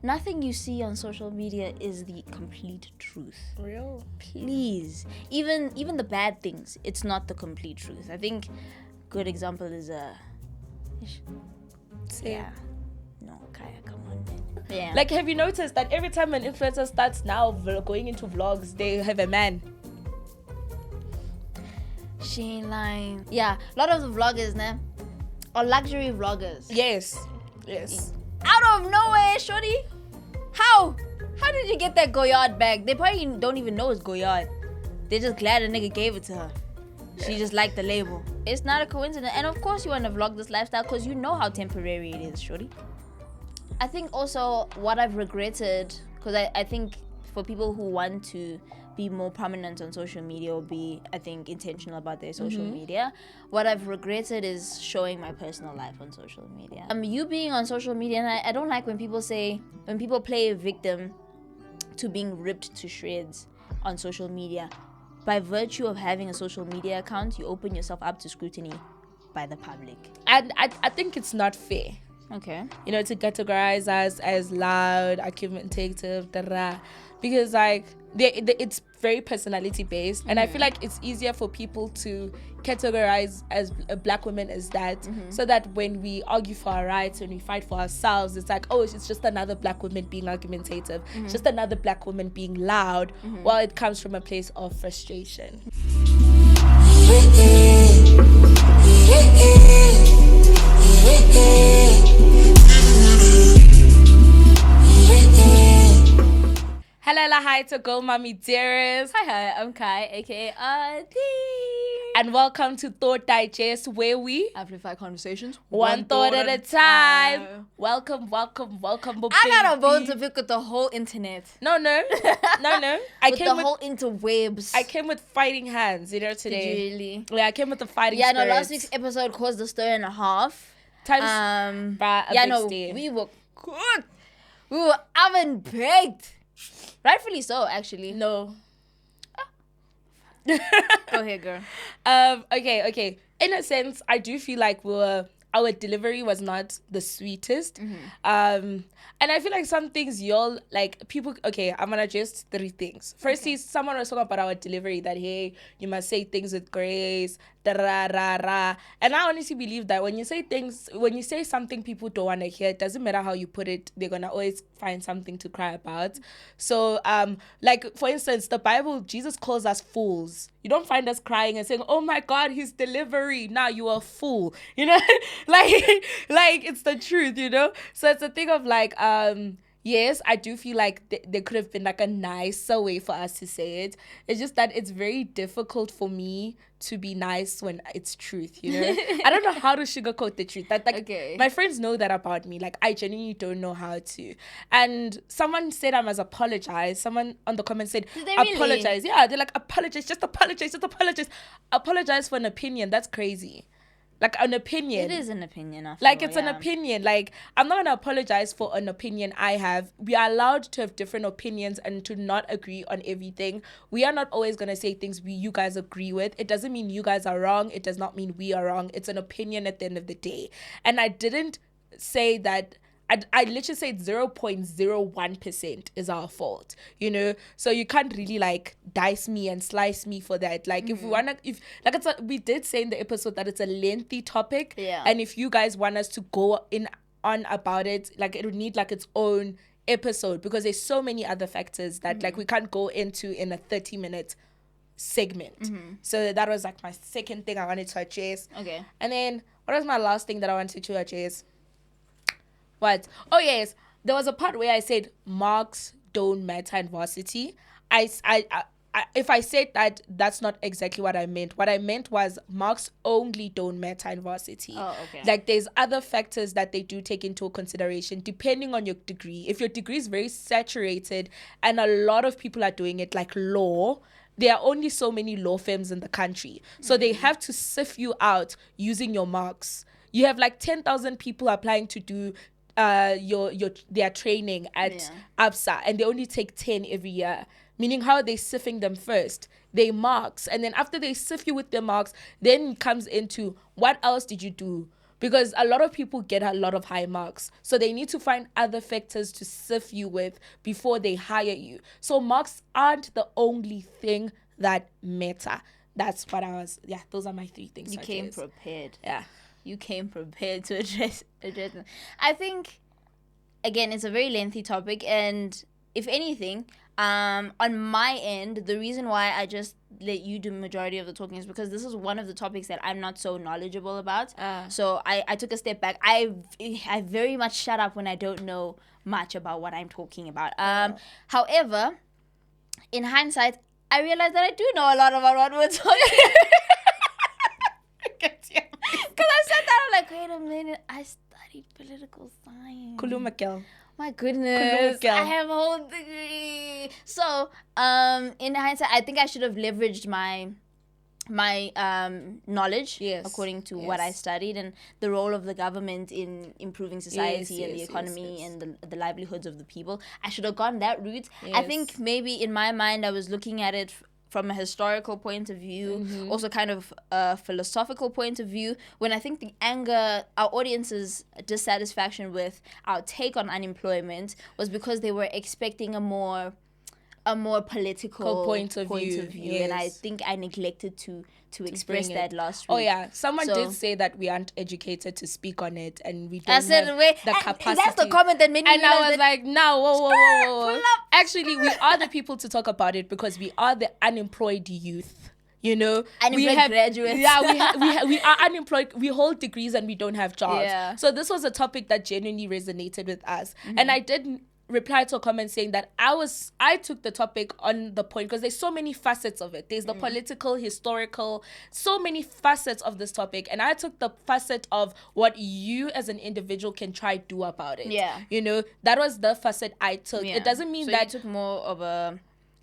nothing you see on social media is the complete truth. Real. Please. Even the bad things, it's not the complete truth. I think good example is yeah. No, Kaya, come on, man. Yeah. Like, have you noticed that every time an influencer starts now going into vlogs, they have a man? She ain't lying. Yeah, a lot of the vloggers, nah, are luxury vloggers. Yes. Out of nowhere, shorty. How did you get that Goyard bag? They probably don't even know it's Goyard. They're just glad a nigga gave it to her. She just liked the label. It's not a coincidence. And of course you want to vlog this lifestyle because you know how temporary it is, shorty. I think also what I've regretted, because I think for people who want to be more prominent on social media or be, I think, intentional about their social media, what I've regretted is showing my personal life on social media. You being on social media, and I don't like when people play a victim to being ripped to shreds on social media. By virtue of having a social media account, you open yourself up to scrutiny by the public. And I think it's not fair. Okay. You know, to categorize us as loud, argumentative, because like it's very personality based, and I feel like it's easier for people to categorize as black women as that, so that when we argue for our rights and we fight for ourselves, it's like, oh, it's just another black woman being argumentative, just another black woman being loud, while it comes from a place of frustration. Hello, hi to Go Mommy Dearest. Hi, I'm Kai, aka Adi. And welcome to Thought Digest, where we amplify conversations one thought at a time. Welcome, I got a bone to pick with the whole internet. No. I with came the whole interwebs. I came with fighting hands, today. Did you really? Yeah, I came with the fighting Yeah, spirits. no, last week's episode caused a stir and a half. We were good. We were oven baked. Rightfully so, actually. No. Go ahead, girl. Okay. In a sense, I do feel like our delivery was not the sweetest. And I feel like some things people, okay, I'm gonna just 3 things. Firstly, someone was talking about our delivery, that, hey, you must say things with grace, and I honestly believe that when you say something people don't want to hear, it doesn't matter how you put it, they're gonna always find something to cry about. So, like, for instance, the Bible, Jesus calls us fools. You don't find us crying and saying, oh my God, his delivery, now you are a fool, like it's the truth, so it's a thing of like, yes, I do feel like there could have been like a nicer way for us to say it. It's just that it's very difficult for me to be nice when it's truth, I don't know how to sugarcoat the truth. My friends know that about me. Like, I genuinely don't know how to. And someone said I must apologize. Someone on the comments said, apologize. Really? Yeah, they're like, apologize. Apologize for an opinion. That's crazy. Like, an opinion. It is an opinion, after like, all, it's an opinion. Like, I'm not going to apologize for an opinion I have. We are allowed to have different opinions and to not agree on everything. We are not always going to say things you guys agree with. It doesn't mean you guys are wrong. It does not mean we are wrong. It's an opinion at the end of the day. And I didn't say that. I literally said 0.01% is our fault, so you can't really like dice me and slice me for that. Like, if we wanna, we did say in the episode that it's a lengthy topic, and if you guys want us to go on about it, like, it would need like its own episode, because there's so many other factors that like we can't go into in a 30-minute segment. So that was like my second thing I wanted to address. Okay. And then what was my last thing that I wanted to address? What? Oh, yes. There was a part where I said marks don't matter in varsity. If I said that, that's not exactly what I meant. What I meant was marks only don't matter in varsity. Oh, okay. Like, there's other factors that they do take into consideration depending on your degree. If your degree is very saturated and a lot of people are doing it, like law, there are only so many law firms in the country. So they have to sift you out using your marks. You have like 10,000 people applying to do their training at ABSA, and they only take 10 every year. Meaning, how are they sifting them first? They marks, and then after they sift you with their marks, then it comes into what else did you do? because a lot of people get a lot of high marks. So they need to find other factors to sift you with before they hire you. So marks aren't the only thing that matter. That's what those are my 3 things. You came prepared. Yeah. You came prepared to address them. I think, again, it's a very lengthy topic, and if anything, on my end, the reason why I just let you do the majority of the talking is because this is one of the topics that I'm not so knowledgeable about. So I took a step back. I very much shut up when I don't know much about what I'm talking about. However, in hindsight, I realized that I do know a lot about what we're talking about. Because I sat down, I'm like, wait a minute, I studied political science. Kulumakel. My goodness, I have a whole degree. So, in hindsight, I think I should have leveraged my knowledge according to what I studied and the role of the government in improving society and the economy and the livelihoods of the people. I should have gone that route. I think maybe in my mind I was looking at it from a historical point of view, also kind of a philosophical point of view, when I think the anger, our audience's dissatisfaction with our take on unemployment was because they were expecting a more political point of view. Yes. And I think I neglected to express that last week. Oh yeah, someone did say that we aren't educated to speak on it, and we don't have the capacity. That's the comment that made me. And I was like, no, whoa. Actually, we are the people to talk about it because we are the unemployed youth. You know, unemployed graduates. Yeah, we are unemployed. We hold degrees and we don't have jobs. Yeah. So this was a topic that genuinely resonated with us, and I did reply to a comment saying that I took the topic on the point because there's so many facets of it. There's the political, historical, so many facets of this topic, and I took the facet of what you as an individual can try do about it. Yeah, you know, that was the facet I took. It doesn't mean that you took more of a,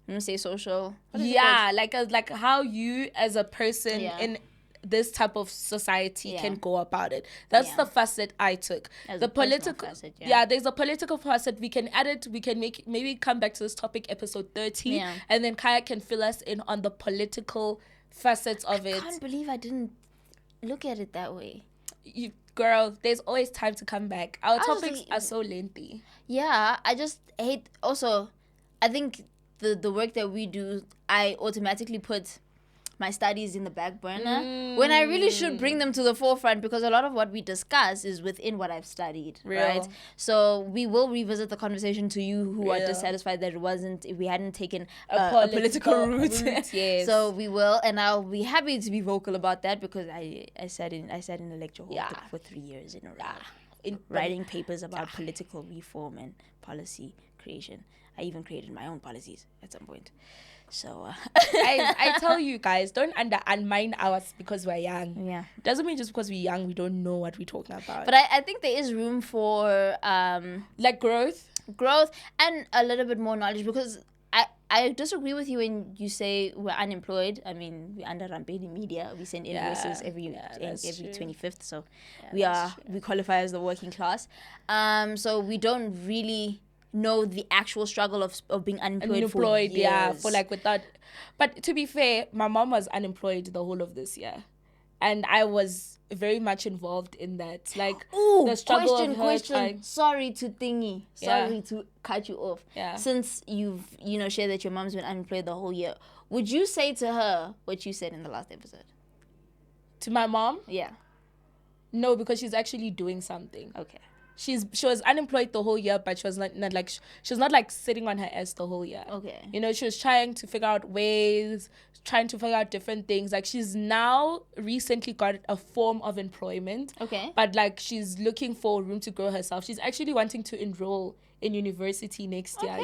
I'm gonna say social. Like how you as a person in this type of society can go about it. That's the facet I took. As the political facet, there's a political facet. We can add it. We can maybe come back to this topic episode 13, and then Caiah can fill us in on the political facets of it. I can't believe I didn't look at it that way. Girl, there's always time to come back. Our topics are so lengthy. Yeah, I just hate. Also, I think the work that we do, I automatically put my studies in the back burner when I really should bring them to the forefront, because a lot of what we discuss is within what I've studied. Right? So we will revisit the conversation to you who are dissatisfied that we hadn't taken a political route. Yes. So we will, and I'll be happy to be vocal about that, because I sat in a lecture hall for 3 years in a row in writing papers about political reform and policy creation. I even created my own policies at some point. So I tell you guys, don't undermine ours because we're young. Yeah, doesn't mean just because we're young we don't know what we're talking about. But I think there is room for like growth and a little bit more knowledge, because I disagree with you when you say we're unemployed. I mean, we're under Rampedi media. We send invoices every 25th, so we qualify as the working class. So we don't really know the actual struggle of being unemployed for years. Without. But to be fair, my mom was unemployed the whole of this year, and I was very much involved in that. Like, the struggle of her. Sorry to cut you off. Yeah. Since you've shared that your mom's been unemployed the whole year, would you say to her what you said in the last episode? To my mom? Yeah. No, because she's actually doing something. Okay. She was unemployed the whole year, but she was not sitting on her ass the whole year. Okay. She was trying to figure out ways, trying to figure out different things. Like, she's now recently got a form of employment. Okay. But she's looking for room to grow herself. She's actually wanting to enroll in university next year,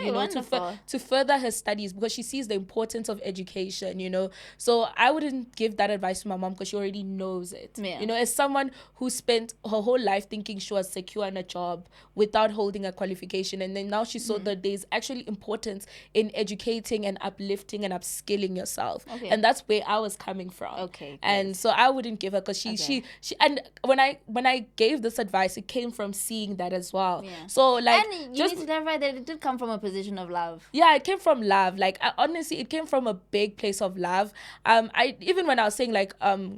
to further her studies, because she sees the importance of education, So I wouldn't give that advice to my mom because she already knows it. Yeah. As someone who spent her whole life thinking she was secure in a job without holding a qualification, and then now she saw that there's actually importance in educating and uplifting and upskilling yourself. Okay. And that's where I was coming from. Okay. And so I wouldn't give her, because she and when I gave this advice, it came from seeing that as well. Yeah. So You need to clarify that it did come from a position of love. Yeah, it came from love. Like, honestly, it came from a big place of love. I even when I was saying like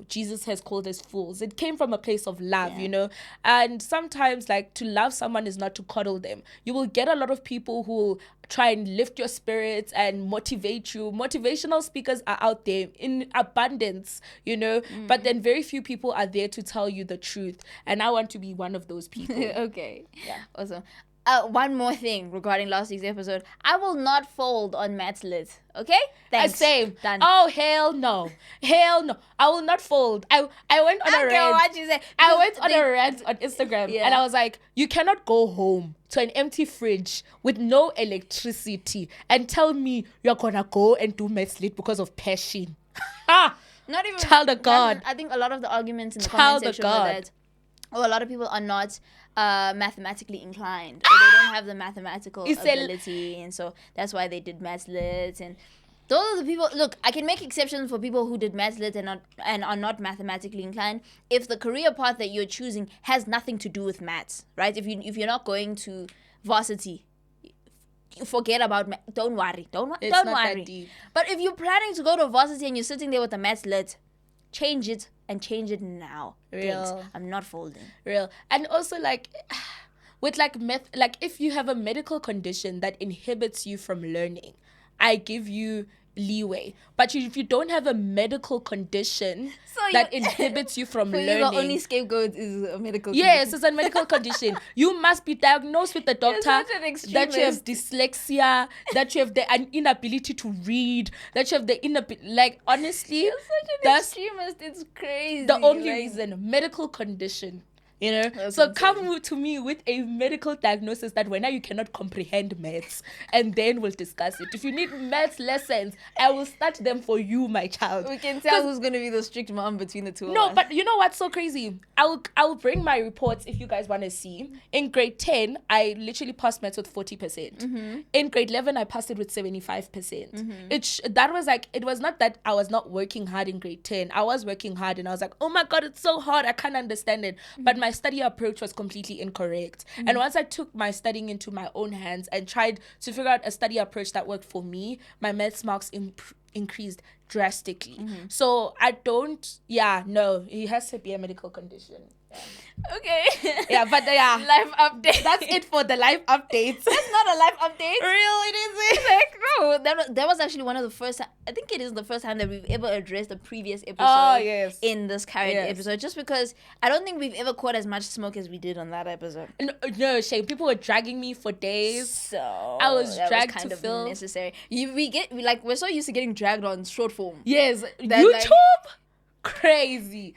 Jesus has called us fools, it came from a place of love, you know. And sometimes like to love someone is not to coddle them. You will get a lot of people who will try and lift your spirits and motivate you. Motivational speakers are out there in abundance, you know, but then very few people are there to tell you the truth. And I want to be one of those people. Okay. Yeah. Awesome. One more thing regarding last week's episode. I will not fold on Matt's lid. Okay? Thanks. Same. Done. Oh, hell no. Hell no. I will not fold. I went on a rant. What you say. I went on a rant on Instagram and I was like, you cannot go home to an empty fridge with no electricity and tell me you're gonna go and do Matt's lid because of passion. Not even child of God. I think a lot of the arguments in the comment section were that a lot of people are not mathematically inclined, or they don't have the mathematical ability, and so that's why they did maths lit. And those are the people. Look, I can make exceptions for people who did maths lit and are not mathematically inclined if the career path that you're choosing has nothing to do with maths, right? If you're not going to varsity, forget about don't worry. That deep. But if you're planning to go to varsity and you're sitting there with the maths lit, change it now. Real. Thanks. I'm not folding. Real. And also like with like like if you have a medical condition that inhibits you from learning, I give you leeway. But if you don't have a medical condition that inhibits you from learning, the only scapegoat is a medical condition. Yes, it's a medical condition. You must be diagnosed with the doctor that you have dyslexia, that you have an inability to read, that you have the inability. Like, honestly, you're such an extremist. It's crazy. The only reason, medical condition. You know, that's so come to me with a medical diagnosis that right now you cannot comprehend maths, and then we'll discuss it. If you need maths lessons, I will start them for you, my child. We can tell who's going to be the strict mom between the two of us. No, but you know what's so crazy? I will bring my reports if you guys want to see. In grade 10, I literally passed maths with 40%. Mm-hmm. In grade 11, I passed it with 75%. Mm-hmm. That was like, it was not that I was not working hard in grade 10. I was working hard and I was like, oh my God, it's so hard. I can't understand it. Mm-hmm. But my study approach was completely incorrect. Mm-hmm. And once I took my studying into my own hands and tried to figure out a study approach that worked for me, my maths marks increased drastically. Mm-hmm. So it has to be a medical condition. Yeah. Okay. Yeah, but life update. That's it for the life updates. That's not a life update. Real, it isn't. Like, no, that was actually one of the first. I think it is the first time that we've ever addressed the previous episode in this current episode. Just because I don't think we've ever caught as much smoke as we did on that episode. No, shame. People were dragging me for days. So I was dragged kind to of film. Necessary. We're so used to getting dragged on short form. Yes, YouTube. Crazy.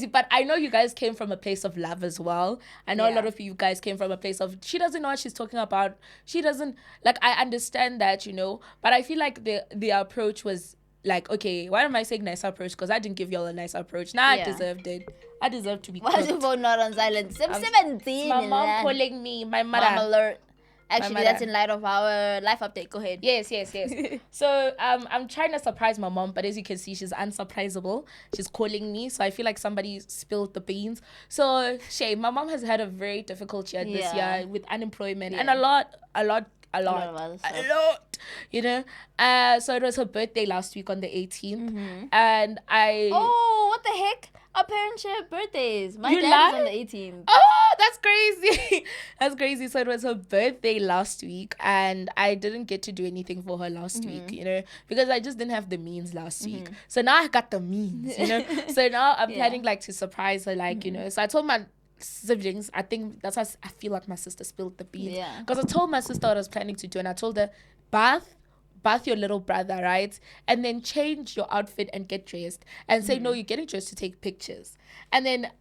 But I know you guys came from a place of love as well. I know a lot of you guys came from a place of, she doesn't know what she's talking about. She doesn't, like, I understand that, you know, but I feel like the approach was like, okay, why am I saying nice approach? Because I didn't give y'all a nice approach. Nah, I deserved it. I deserve to be cooked. Why is your phone not on silent? 17. My mom calling me. My mother. Mom alert. Actually, that's in light of our life update. Go ahead. Yes. So I'm trying to surprise my mom, but as you can see, she's unsurprisable. She's calling me, so I feel like somebody spilled the beans. So, my mom has had a very difficult year this year with unemployment and a lot. You know, so it was her birthday last week on the 18th, and what the heck? Our parents share birthdays. My dad is on the 18th. Oh, that's crazy. That's crazy. So it was her birthday last week, and I didn't get to do anything for her last week, you know, because I just didn't have the means last week. So now I got the means, you know. So now I'm planning like to surprise her, like, you know. So I told my siblings, I think that's why I feel like my sister spilled the beans. Because I told my sister what I was planning to do, and I told her, bath your little brother, right? And then change your outfit and get dressed and say, no, you're getting dressed to take pictures. And then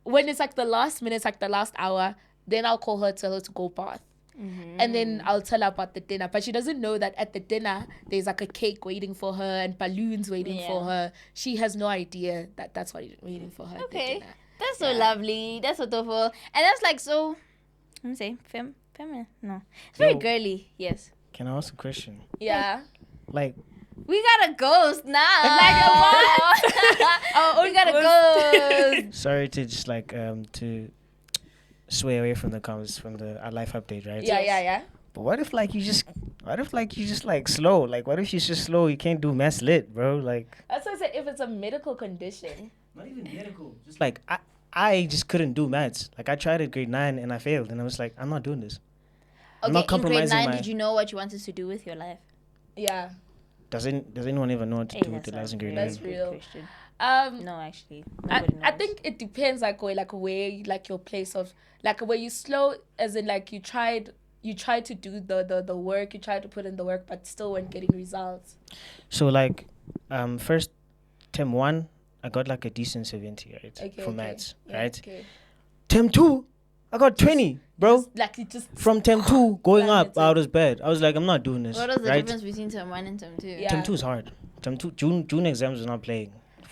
when it's like the last minute, like the last hour, then I'll call her, tell her to go bath. And then I'll tell her about the dinner. But she doesn't know that at the dinner, there's like a cake waiting for her and balloons waiting for her. She has no idea that that's what is waiting for her at the dinner. That's so lovely. That's so thoughtful. And that's like so, let me say, feminine. No. It's very girly. Yes. Can I ask a question? Yeah. Like, we got a ghost now. Like a what? We got a ghost. Sorry to just like to sway away from the comments from the life update, right? Yeah. But what if like you just like slow? Like what if she's just slow? You can't do maths lit, bro. Like That's why I said if it's a medical condition. not even medical. Just like I just couldn't do maths. Like I tried at grade 9 and I failed, and I was like, I'm not doing this. I'm not Okay, in grade compromising 9, did you know what you wanted to do with your life? Yeah. Does anyone ever know what to do with their lives in grade 9? That's real. Question. Um, No, actually, I nobody knows. think it depends where like your place of like where you slow as in like you tried to do the work, you tried to put in the work but still weren't getting results. So like first term 1 I got like a decent 70, right? For maths, right? Okay. Term 2 I got 20, bro. Just From term 2 going up, plummeted. I was bad. I was like, I'm not doing this. What is the right? difference between term 1 and term 2? Yeah. Term 2 is hard. Term 2 June exams was not playing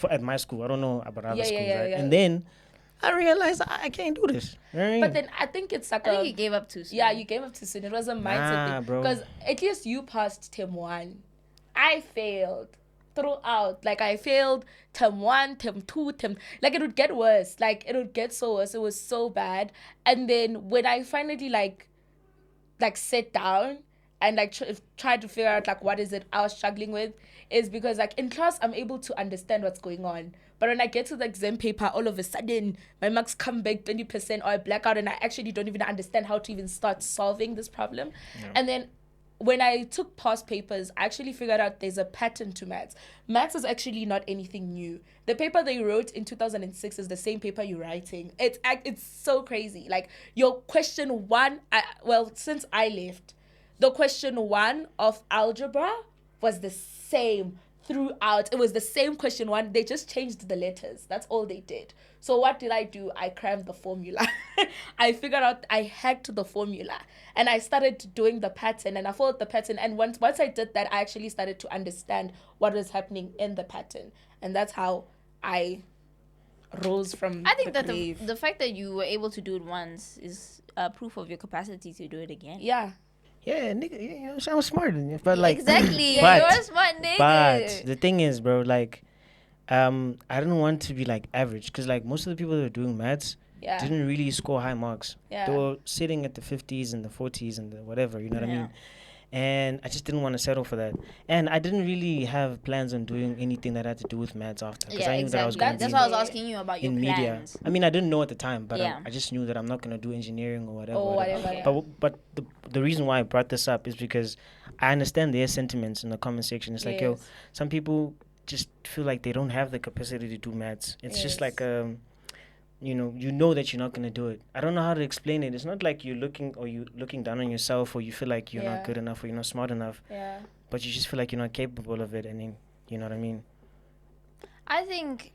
at my school. I don't know about other schools, right? Yeah. And then I realized I can't do this. You know what I mean? But then I think it's like I think you gave up too soon. Yeah, you gave up too soon. It was a mindset thing. bro. Because at least you passed term 1. I failed throughout. Like I failed term 1, term 2, like it would get worse. Like it would get so worse. It was so bad. And then when I finally like sat down and like tried to figure out like what is it I was struggling with, is because like in class I'm able to understand what's going on. But when I get to the exam paper, all of a sudden my marks come back 20% or I black out and I actually don't even understand how to even start solving this problem. Yeah. And then when I took past papers, I actually figured out there's a pattern to maths. Maths is actually not anything new. The paper they wrote in 2006 is the same paper you're writing. It's so crazy. Like your question 1, since I left, the question 1 of algebra was the same throughout. It was the same question 1. They just changed the letters. That's all they did. So what did I do? I crammed the formula. I figured out, I hacked the formula. And I started doing the pattern and I followed the pattern. And once I did that, I actually started to understand what was happening in the pattern. And that's how I rose from I think the that grave. the fact that you were able to do it once is proof of your capacity to do it again. Yeah. Yeah, nigga, you know, I was smart than you, but like exactly, but, you're a smart nigga. But the thing is, bro, like, I didn't want to be like average, because like most of the people that were doing maths didn't really score high marks. Yeah. They were sitting at the 50s and the 40s and the whatever, you know what I mean? And I just didn't want to settle for that. And I didn't really have plans on doing anything that had to do with maths after, because I knew that I was going to That's why I was asking you about your media. plans. I mean, I didn't know at the time, but I just knew that I'm not going to do engineering or whatever. whatever. But the reason why I brought this up is because I understand their sentiments in the comment section. It's like, yo, some people just feel like they don't have the capacity to do maths. It's just like you know that you're not going to do it. I don't know how to explain it. It's not like you're looking down on yourself, or you feel like you're not good enough, or you're not smart enough. Yeah. But you just feel like you're not capable of it, and then, you know what I mean? I think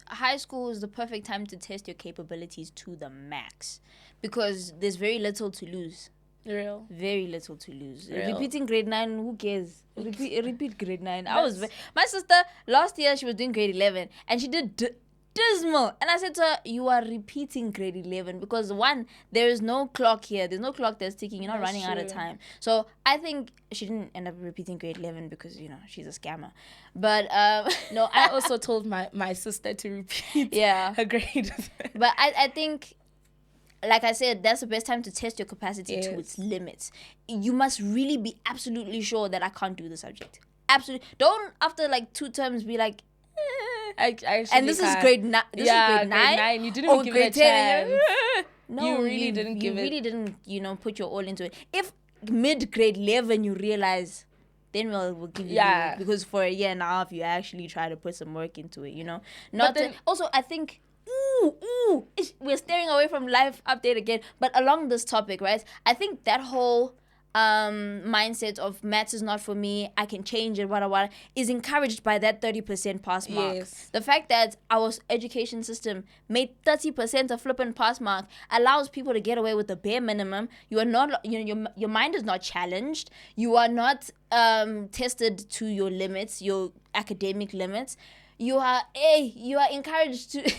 high school is the perfect time to test your capabilities to the max, because there's very little to lose. Real. Very little to lose. Real. Repeating grade 9, who cares? Repeat grade 9. My sister last year, she was doing grade 11 and she did dismal, and I said to her, you are repeating grade 11 because one, there is no clock here, there's no clock that's ticking, you're not running out of time. So I think she didn't end up repeating grade 11 because she's a scammer. But no, I also told my sister to repeat her grade. But I think, like I said, that's the best time to test your capacity to its limits. You must really be absolutely sure that I can't do the subject. Absolutely. Don't after like 2 terms be like, and this is grade 9. This is grade 9. You didn't give it a chance. No, you really didn't give it. You really didn't, put your all into it. If mid grade 11 you realize, then we'll give you, because for a year and a half you actually try to put some work into it. Also, I think. We're staring away from life update again. But along this topic, right? I think that whole mindset of maths is not for me, I can change it, what is encouraged by that 30% pass mark. Yes. The fact that our education system made 30% a flippant pass mark allows people to get away with the bare minimum. You are not, your mind is not challenged. You are not tested to your limits, your academic limits. You are encouraged to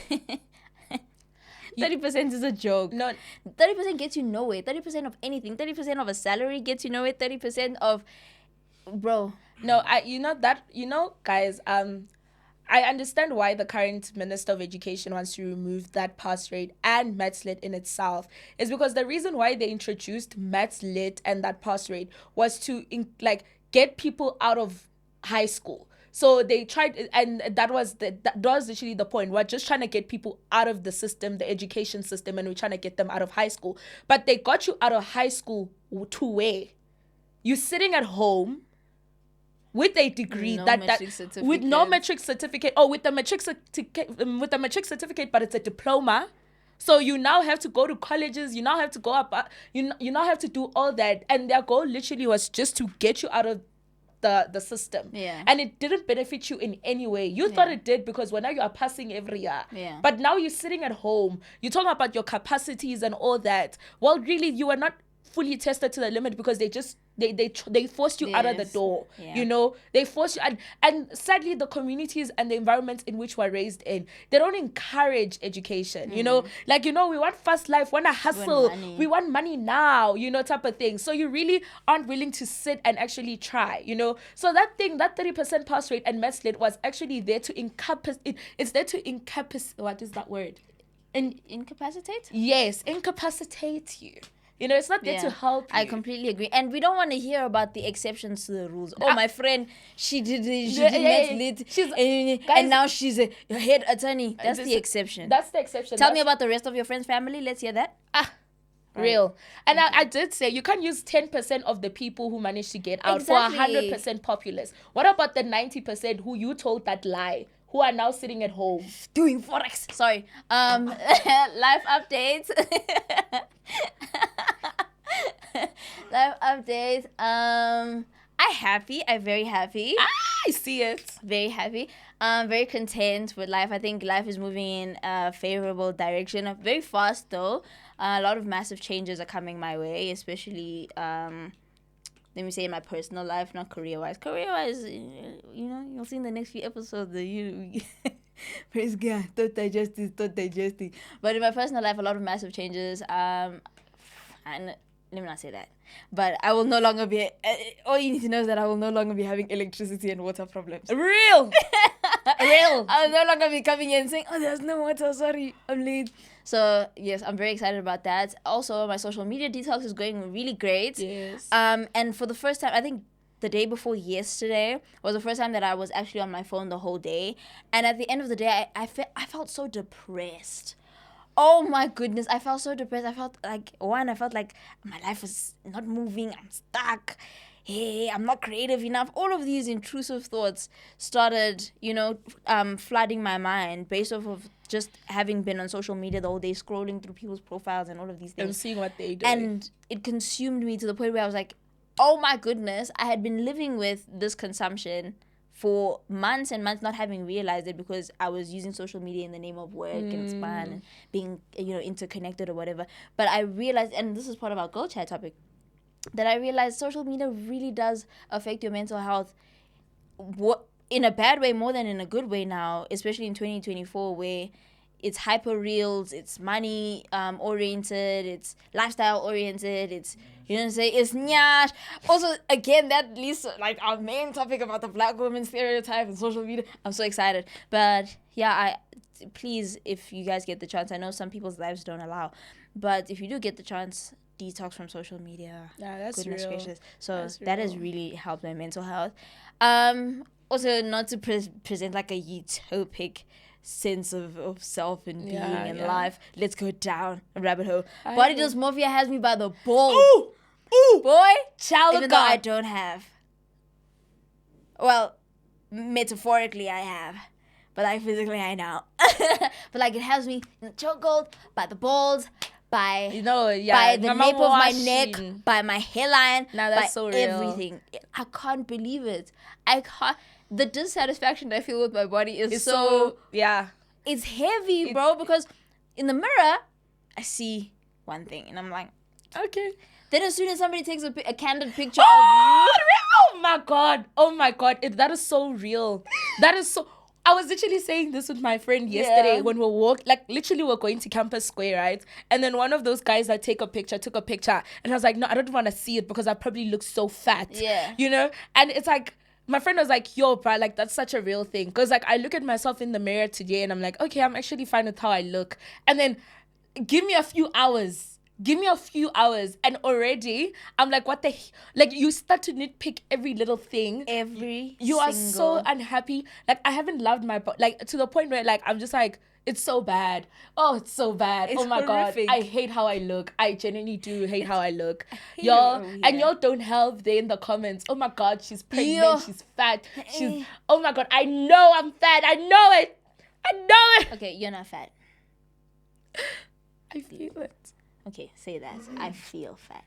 30% is a joke. No, 30% gets you nowhere. 30% of anything. 30% of a salary gets you nowhere. 30% of, bro. No, guys. I understand why the current Minister of Education wants to remove that pass rate and maths lit in itself. Is because the reason why they introduced maths lit and that pass rate was to get people out of high school. So they tried, and that was literally the point. We're just trying to get people out of the system, the education system, and we're trying to get them out of high school. But they got you out of high school to where? You're sitting at home with a degree with no metric certificate, or with the metric certificate, but it's a diploma. So you now have to go to colleges. You now have to go up. You now have to do all that, and their goal literally was just to get you out of the system. Yeah. And it didn't benefit you in any way. You thought it did because now you are passing every year. Yeah. But now you're sitting at home. You're talking about your capacities and all that. Well, really, you are not fully tested to the limit because they forced you out of the door. Yeah. They forced you, and sadly the communities and the environments in which we're raised in, they don't encourage education. We want fast life, want to hustle, we want money now, type of thing. So you really aren't willing to sit and actually try. So that 30% pass rate and maths lit was actually there to encompass it. It's there to encompass, what is that word? Incapacitate? Yes, incapacitate you. It's not there to help you. I completely agree. And we don't want to hear about the exceptions to the rules. Oh, my friend, she did maths lit, and now she's a head attorney. That's the exception. That's the exception. Tell me about the rest of your friend's family. Let's hear that. Real. And I did say you can't use 10% of the people who managed to get out for 100% populace. What about the 90% who you told that lie, who are now sitting at home doing forex? Sorry. Life updates. Life updates. I'm very happy. I see it. Very happy. Very content with life. I think life is moving in a favorable direction. Very fast though. A lot of massive changes are coming my way, especially let me say in my personal life, not career-wise. Career-wise, you'll see in the next few episodes that praise God, don't digest this. But in my personal life, a lot of massive changes. And let me not say that. But I will no longer be... all you need to know is that I will no longer be having electricity and water problems. Real! I'll no longer be coming in and saying, oh, there's no water, sorry, I'm late. So, yes, I'm very excited about that. Also, my social media detox is going really great. Yes. And for the first time, I think the day before yesterday was the first time that I was actually on my phone the whole day. And at the end of the day, I felt so depressed. Oh my goodness, I felt so depressed. I felt like my life was not moving. I'm stuck. Hey, I'm not creative enough. All of these intrusive thoughts started, flooding my mind based off of just having been on social media the whole day, scrolling through people's profiles and all of these things. And seeing what they do. And it consumed me to the point where I was like, oh my goodness, I had been living with this consumption for months and months, not having realized it because I was using social media in the name of work and it's fun and being, interconnected or whatever. But I realized, and this is part of our Go Chat topic, that I realized social media really does affect your mental health in a bad way more than in a good way now, especially in 2024 where it's hyper reels, it's money oriented, it's lifestyle oriented, it's it's nyash. Also, again, that leads to our main topic about the black woman stereotype and social media. I'm so excited. But yeah, please, if you guys get the chance, I know some people's lives don't allow, but if you do get the chance, detox from social media. Yeah, that's goodness real. gracious. So that's that real. has really helped my mental health. Also, not to present like a utopic sense of self and being and life. Let's go down a rabbit hole. Body dysmorphia has me by the balls. Ooh, boy, child even of though God. I don't have. Well, metaphorically I have, but physically I know. But it has me in the chokehold, by the balls, by by the nape of my neck, by my hairline, now that's by so real. Everything. I can't believe it. I can't. The dissatisfaction I feel with my body is so it's heavy, bro. Because in the mirror, I see one thing, and I'm like, okay. Then as soon as somebody takes a candid picture of you, oh my god, that is so real. That is so. I was literally saying this with my friend yesterday when we walked, literally we're going to Campus Square, right? And then one of those guys that took a picture, and I was like, no, I don't want to see it because I probably look so fat. Yeah. And it's like, my friend was like, yo, bro, like, that's such a real thing. Because, like, I look at myself in the mirror today and I'm like, okay, I'm actually fine with how I look. And then give me a few hours. And already I'm like, what the like, you start to nitpick every little thing. You are so unhappy. Like, I haven't loved my like, to the point where, like, I'm just like, it's so bad. Oh, it's so bad. It's oh my horrific. God, I hate how I look. I genuinely do hate how I look. Y'all, and y'all don't help there in the comments. Oh my God, she's pregnant, she's fat, she's, oh my God, I know I'm fat, I know it. Okay, you're not fat. I feel it. Okay, say that. I feel fat.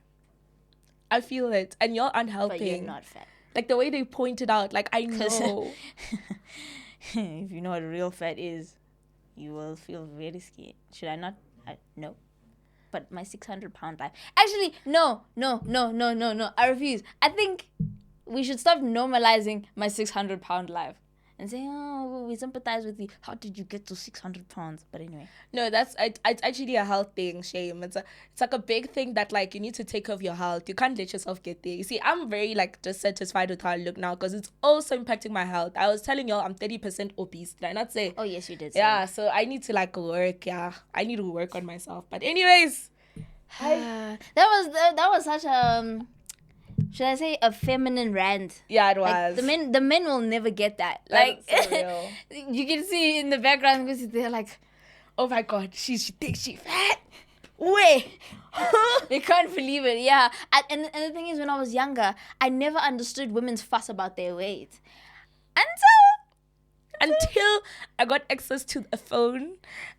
I feel it. And y'all aren't helping. But you're not fat. Like, the way they pointed out, like, I know. If you know what real fat is, you will feel very scared. Should I not? No. But my 600-pound life. Actually, no. I refuse. I think we should stop normalizing my 600-pound life. And say, oh, we sympathize with you. How did you get to 600 pounds? But anyway. No, it's actually a health thing, shame. It's like a big thing that, like, you need to take care of your health. You can't let yourself get there. You see, I'm very, like, dissatisfied with how I look now because it's also impacting my health. I was telling y'all I'm 30% obese. Did I not say? Oh, yes, you did. Yeah, so I need to, like, work. Yeah, I need to work on myself. But anyways. That was such a... should I say a feminine rant? Yeah, it was. Like, the men will never get that. Like, so real. You can see in the background because they're like, oh my God, she thinks she's fat. Wait. They can't believe it. Yeah. And the thing is, when I was younger, I never understood women's fuss about their weight. Until I got access to a phone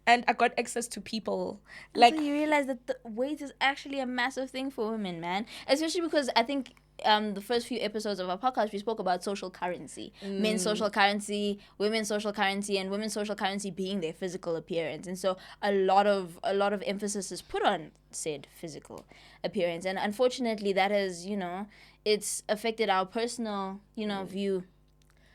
and I got access to people. Like, so you realize that the weight is actually a massive thing for women, man. Especially because I think the first few episodes of our podcast, we spoke about social currency. Men's social currency, women's social currency, and women's social currency being their physical appearance. And so a lot of emphasis is put on said physical appearance. And unfortunately, that has, it's affected our personal, view.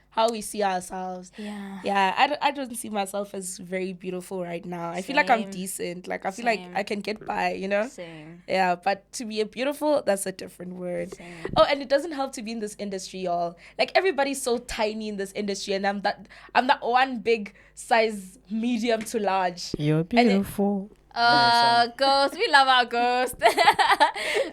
How we see ourselves. Yeah, I don't see myself as very beautiful right now. I feel like I'm decent. Like, I feel like I can get by, Same. Yeah, but to be beautiful, that's a different word. Same. Oh, and it doesn't help to be in this industry, y'all. Like, everybody's so tiny in this industry, and I'm that one big size medium to large. You're beautiful. Ghost. We love our ghost.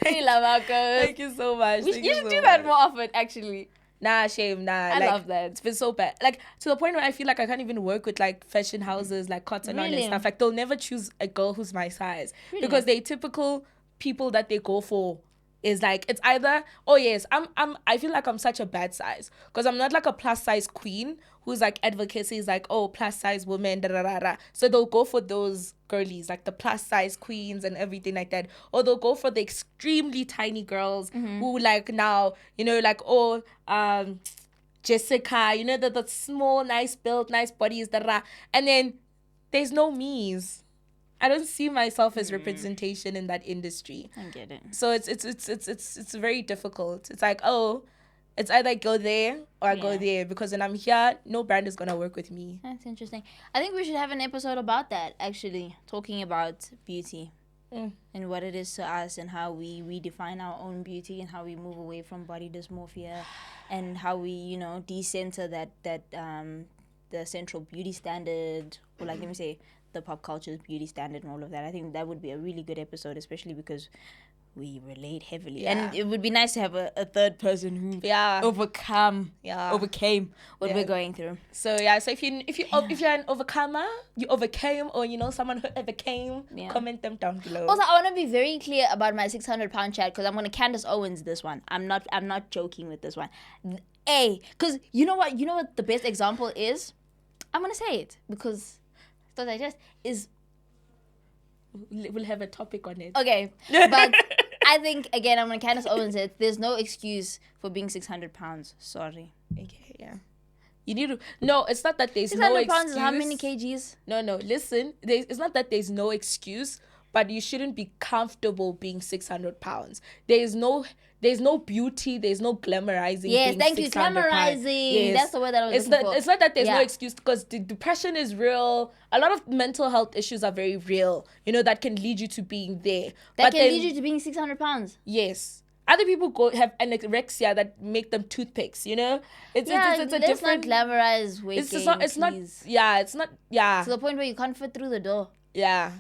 We love our ghost. Thank you so much. You should do that more often, actually. Nah, shame, nah. I love that. It's been so bad. Like, to the point where I feel like I can't even work with, like, fashion houses, like, Cotton On and stuff. Like, they'll never choose a girl who's my size. Really? Because they typical people that they go for is, like, it's either, oh, yes, I feel like I'm such a bad size. Because I'm not, like, a plus-size queen who's, like, advocacy is, like, oh, plus-size women, da-da-da-da. So they'll go for those girlies, like the plus-size queens and everything like that. Or they'll go for the extremely tiny girls who, like, now, like, oh, Jessica, the small, nice build, nice bodies, da-da-da. And then there's no me's. I don't see myself as representation in that industry. I get it. So it's very difficult. It's like, oh, it's either I go there or I go there, because when I'm here, no brand is gonna work with me. That's interesting. I think we should have an episode about that, actually, talking about beauty and what it is to us and how we redefine our own beauty and how we move away from body dysmorphia and how we, decenter that the central beauty standard, or like, let me say, the pop culture's beauty standard and all of that. I think that would be a really good episode, especially because we relate heavily. And it would be nice to have a third person who overcame what we're going through. So so if you're an overcomer, you overcame, or someone who overcame, comment them down below. Also, I want to be very clear about my 600-pound chat, because I'm going to Candace Owens this one. I'm not joking with this one. Because you know what the best example is? I'm going to say it because Thought Digest is... We'll have a topic on it. Okay, but I think, again, I'm going to Candace Owens it. There's no excuse for being 600 pounds. Sorry. Okay, yeah. You need to... No, it's not that there's no excuse. 600 pounds is how many kgs? No, listen. It's not that there's no excuse, but you shouldn't be comfortable being 600 pounds. There's no beauty, there's no glamorizing. Yes, thank you, glamorizing. Yes. That's the word that I was looking for. It's not that there's no excuse, because the depression is real. A lot of mental health issues are very real, that can lead you to being there. That can lead you to being 600 pounds? Yes. Other people have anorexia that make them toothpicks, you know? It's a let's different... not glamorize weight It's gain, not, it's not, please. yeah, it's not, yeah. To the point where you can't fit through the door. Yeah.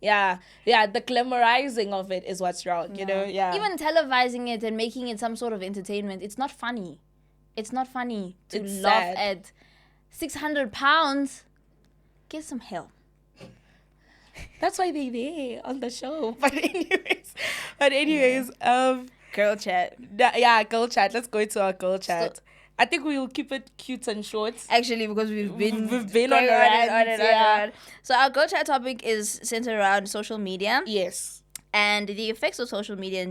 Yeah. Yeah. The glamorizing of it is what's wrong, you know? Yeah. Even televising it and making it some sort of entertainment, it's not funny. It's not funny to It's laugh sad. at 600 pounds. Get some help. That's why they're there on the show. But anyways, Girl chat. yeah, girl chat. Let's go into our girl chat. I think we will keep it cute and short. Actually, because we've been on it. So our girl chat topic is centered around social media. Yes. And the effects of social media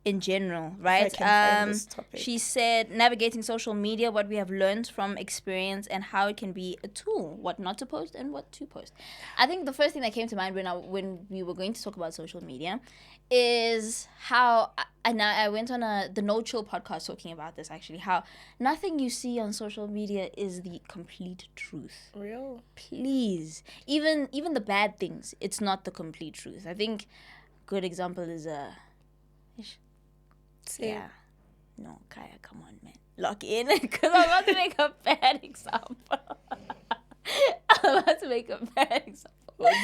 in general, right? If I can find this topic. She said navigating social media, what we have learned from experience and how it can be a tool, what not to post and what to post. I think the first thing that came to mind when we were going to talk about social media is how I went on the No Chill podcast talking about this, actually, how nothing you see on social media is the complete truth. Real. Please. Even the bad things, it's not the complete truth. I think good example is yeah. No, Caiah, come on, man. Lock in, because I'm about to make a bad example.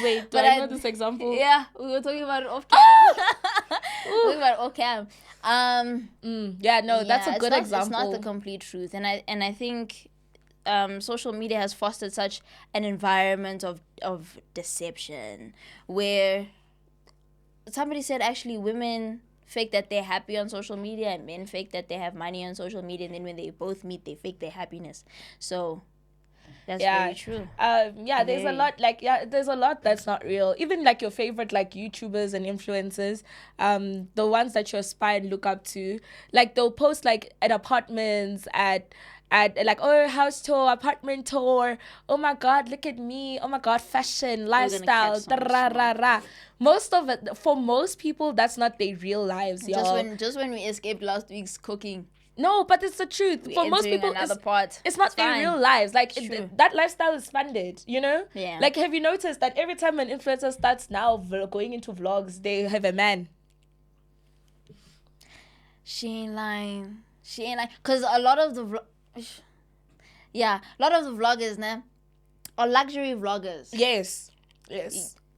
Wait, do I know this example? Yeah, we were talking about it off cam. Yeah, no, that's a good example. It's not the complete truth, and I think social media has fostered such an environment of deception where somebody said actually women fake that they're happy on social media and men fake that they have money on social media, and then when they both meet they fake their happiness. So that's very true. There's a lot there's a lot that's not real. Even like your favorite like YouTubers and influencers, the ones that you aspire and look up to, like they'll post like at apartments, at like, oh, house tour, apartment tour, oh my god, look at me, oh my god, fashion, lifestyle, most of it, for most people, that's not their real lives, y'all. Just when we escaped last week's cooking. No, but it's the truth. For most people, it's not their real lives. Like, that lifestyle is funded, you know? Yeah. Like, have you noticed that every time an influencer starts now going into vlogs, they have a man? She ain't lying. Because a lot of the vloggers, nah, are luxury vloggers. Yes.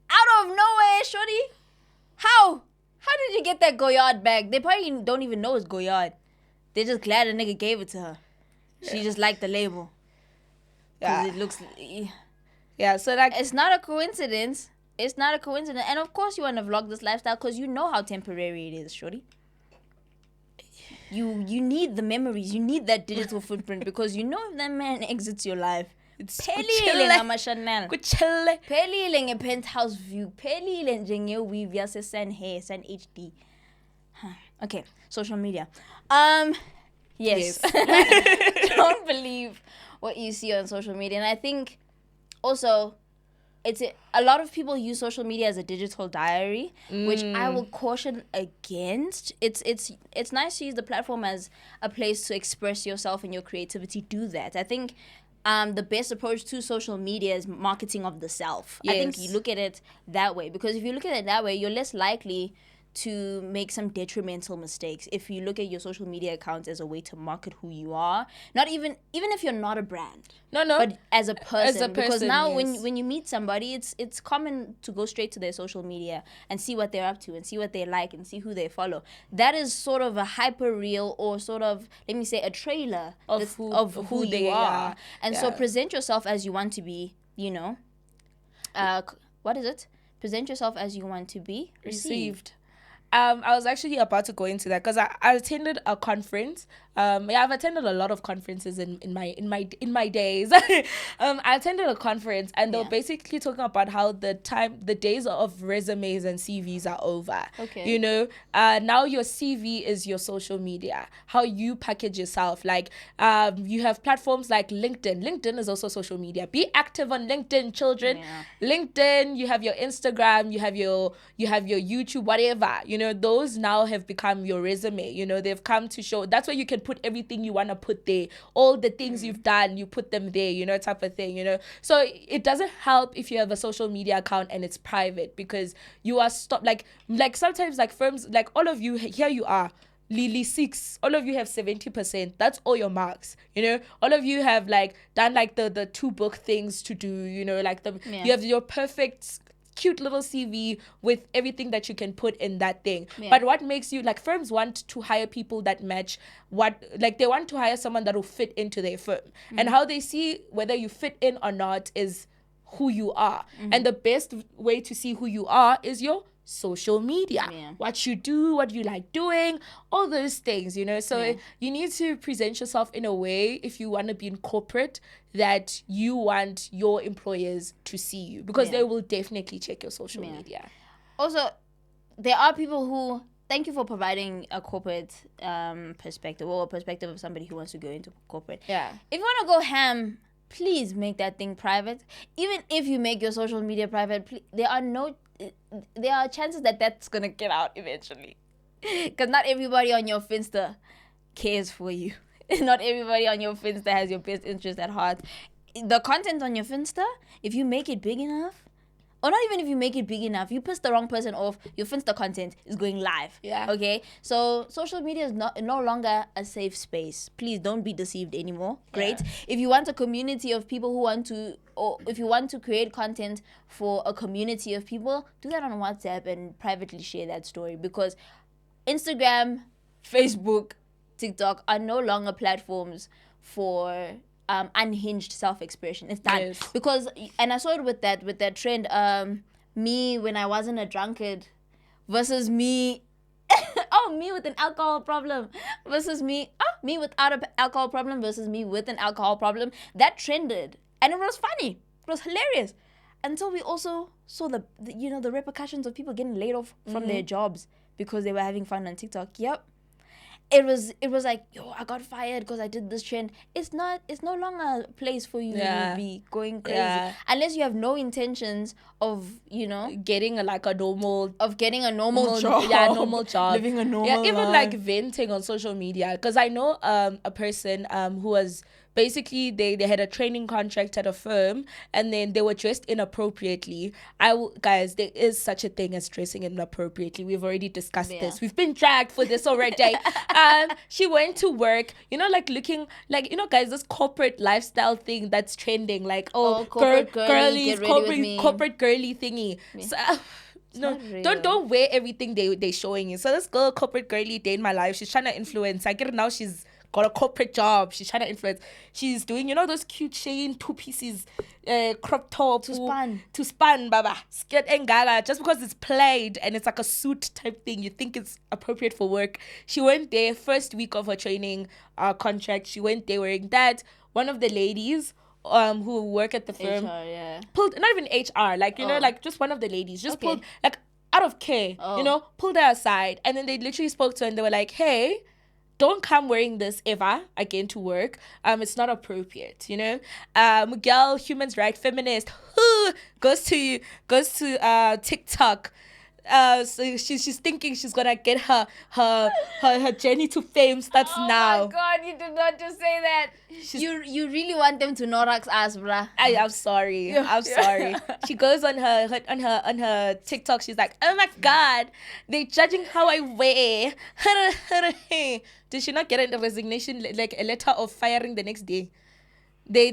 Out of nowhere, shorty. How did you get that Goyard bag? They probably don't even know it's Goyard. They're just glad a nigga gave it to her. She just liked the label. Because it looks... Yeah, so like... It's not a coincidence. And of course you want to vlog this lifestyle because you know how temporary it is, shorty. You need the memories. You need that digital footprint because you know if that man exits your life, phelile ngama-Chanel, phelile nge-penthouse view, phelile njenge-weave yase-San Hair, San HD. Okay, social media. Yes. Don't believe what you see on social media. And I think also a lot of people use social media as a digital diary, which I will caution against. It's nice to use the platform as a place to express yourself and your creativity. Do that. I think the best approach to social media is marketing of the self. Yes. I think you look at it that way, because if you look at it that way, you're less likely to make some detrimental mistakes if you look at your social media accounts as a way to market who you are. Not even if you're not a brand. No. But as a person. Because now when you meet somebody, it's common to go straight to their social media and see what they're up to and see what they like and see who they follow. That is sort of a hyper real, or sort of, let me say, a trailer of who they are. And so present yourself as you want to be, you know. What is it? Present yourself as you want to be received. I was actually about to go into that because I attended a conference. I've attended a lot of conferences in my days. I attended a conference and they were basically talking about how the days of resumes and CVs are over. Okay. You know, now your CV is your social media, how you package yourself. Like, you have platforms like LinkedIn. LinkedIn is also social media. Be active on LinkedIn, children. Yeah. LinkedIn, you have your Instagram, you have your YouTube, whatever. You know, those now have become your resume. You know, they've come to show. That's where you can put everything you want to put there. All the things you've done, you put them there, you know, type of thing, you know. So it doesn't help if you have a social media account and it's private, because you are stopped. Like sometimes like firms, like all of you, here you are. Lily 6, all of you have 70%. That's all your marks. You know, all of you have like done like the 2 book things to do, you know, like you have your perfect cute little CV with everything that you can put in that thing. But what makes you, like, firms want to hire people that match what, like, they want to hire someone that will fit into their firm. And how they see whether you fit in or not is who you are. And the best way to see who you are is your social media, what you do, what you like doing, all those things, you know. So you need to present yourself in a way, if you want to be in corporate, that you want your employers to see you, because they will definitely check your social media. Also, there are people who, thank you for providing a corporate perspective, or a perspective of somebody who wants to go into corporate. If you want to go ham, please make that thing private. Even if you make your social media private, there are chances that that's gonna get out eventually, because not everybody on your Finsta cares for you. Not everybody on your Finsta has your best interest at heart. The content on your Finsta, if you make it big enough, or not even if you make it big enough, you piss the wrong person off, your Finsta content is going live. Okay? So social media is no longer a safe space. Please don't be deceived anymore. Great. If you want a community of people who want to, or if you want to create content for a community of people, do that on WhatsApp and privately share that story, because Instagram, Facebook, TikTok are no longer platforms for unhinged self-expression. It's done. Because, and I saw it with that trend, me when I wasn't a drunkard versus me me with an alcohol problem versus me without an alcohol problem versus me with an alcohol problem. That trended, and it was funny, it was hilarious, until we also saw the repercussions of people getting laid off from their jobs because they were having fun on TikTok. It was like, yo, I got fired because I did this trend. It's no longer a place for you to be going crazy, unless you have no intentions of, getting a normal job. Normal job. Living a normal even life. like venting on social media. Because I know a person who was basically, they had a training contract at a firm, and then they were dressed inappropriately. Guys, there is such a thing as dressing inappropriately. We've already discussed this. We've been dragged for this already. She went to work, like looking like, guys, this corporate lifestyle thing that's trending, like, corporate girlies, corporate girly thingy. So, no, don't wear everything they showing you. So this girl, corporate girly, day in my life, she's trying to influence. I get it now. She's got a corporate job. She's trying to influence. She's doing, those cute Shein 2 pieces, crop top to span, baba, skirt and gaga. Just because it's plaid and it's like a suit type thing, you think it's appropriate for work. She went there first week of her training contract. She went there wearing that. One of the ladies who work at the firm pulled, not even HR, like like just one of the ladies just pulled, like, out of care, pulled her aside, and then they literally spoke to her and they were like, hey, don't come wearing this ever again to work. It's not appropriate, Girl, human rights feminist, goes to TikTok. So she's thinking she's gonna get her journey to fame starts now. Oh my God, you did not just say that. You really want them to Norax us, bruh. I'm sorry. I'm sorry. She goes on her TikTok. She's like, oh my God, they're judging how I wear. Did she not get a resignation, like a letter of firing the next day? They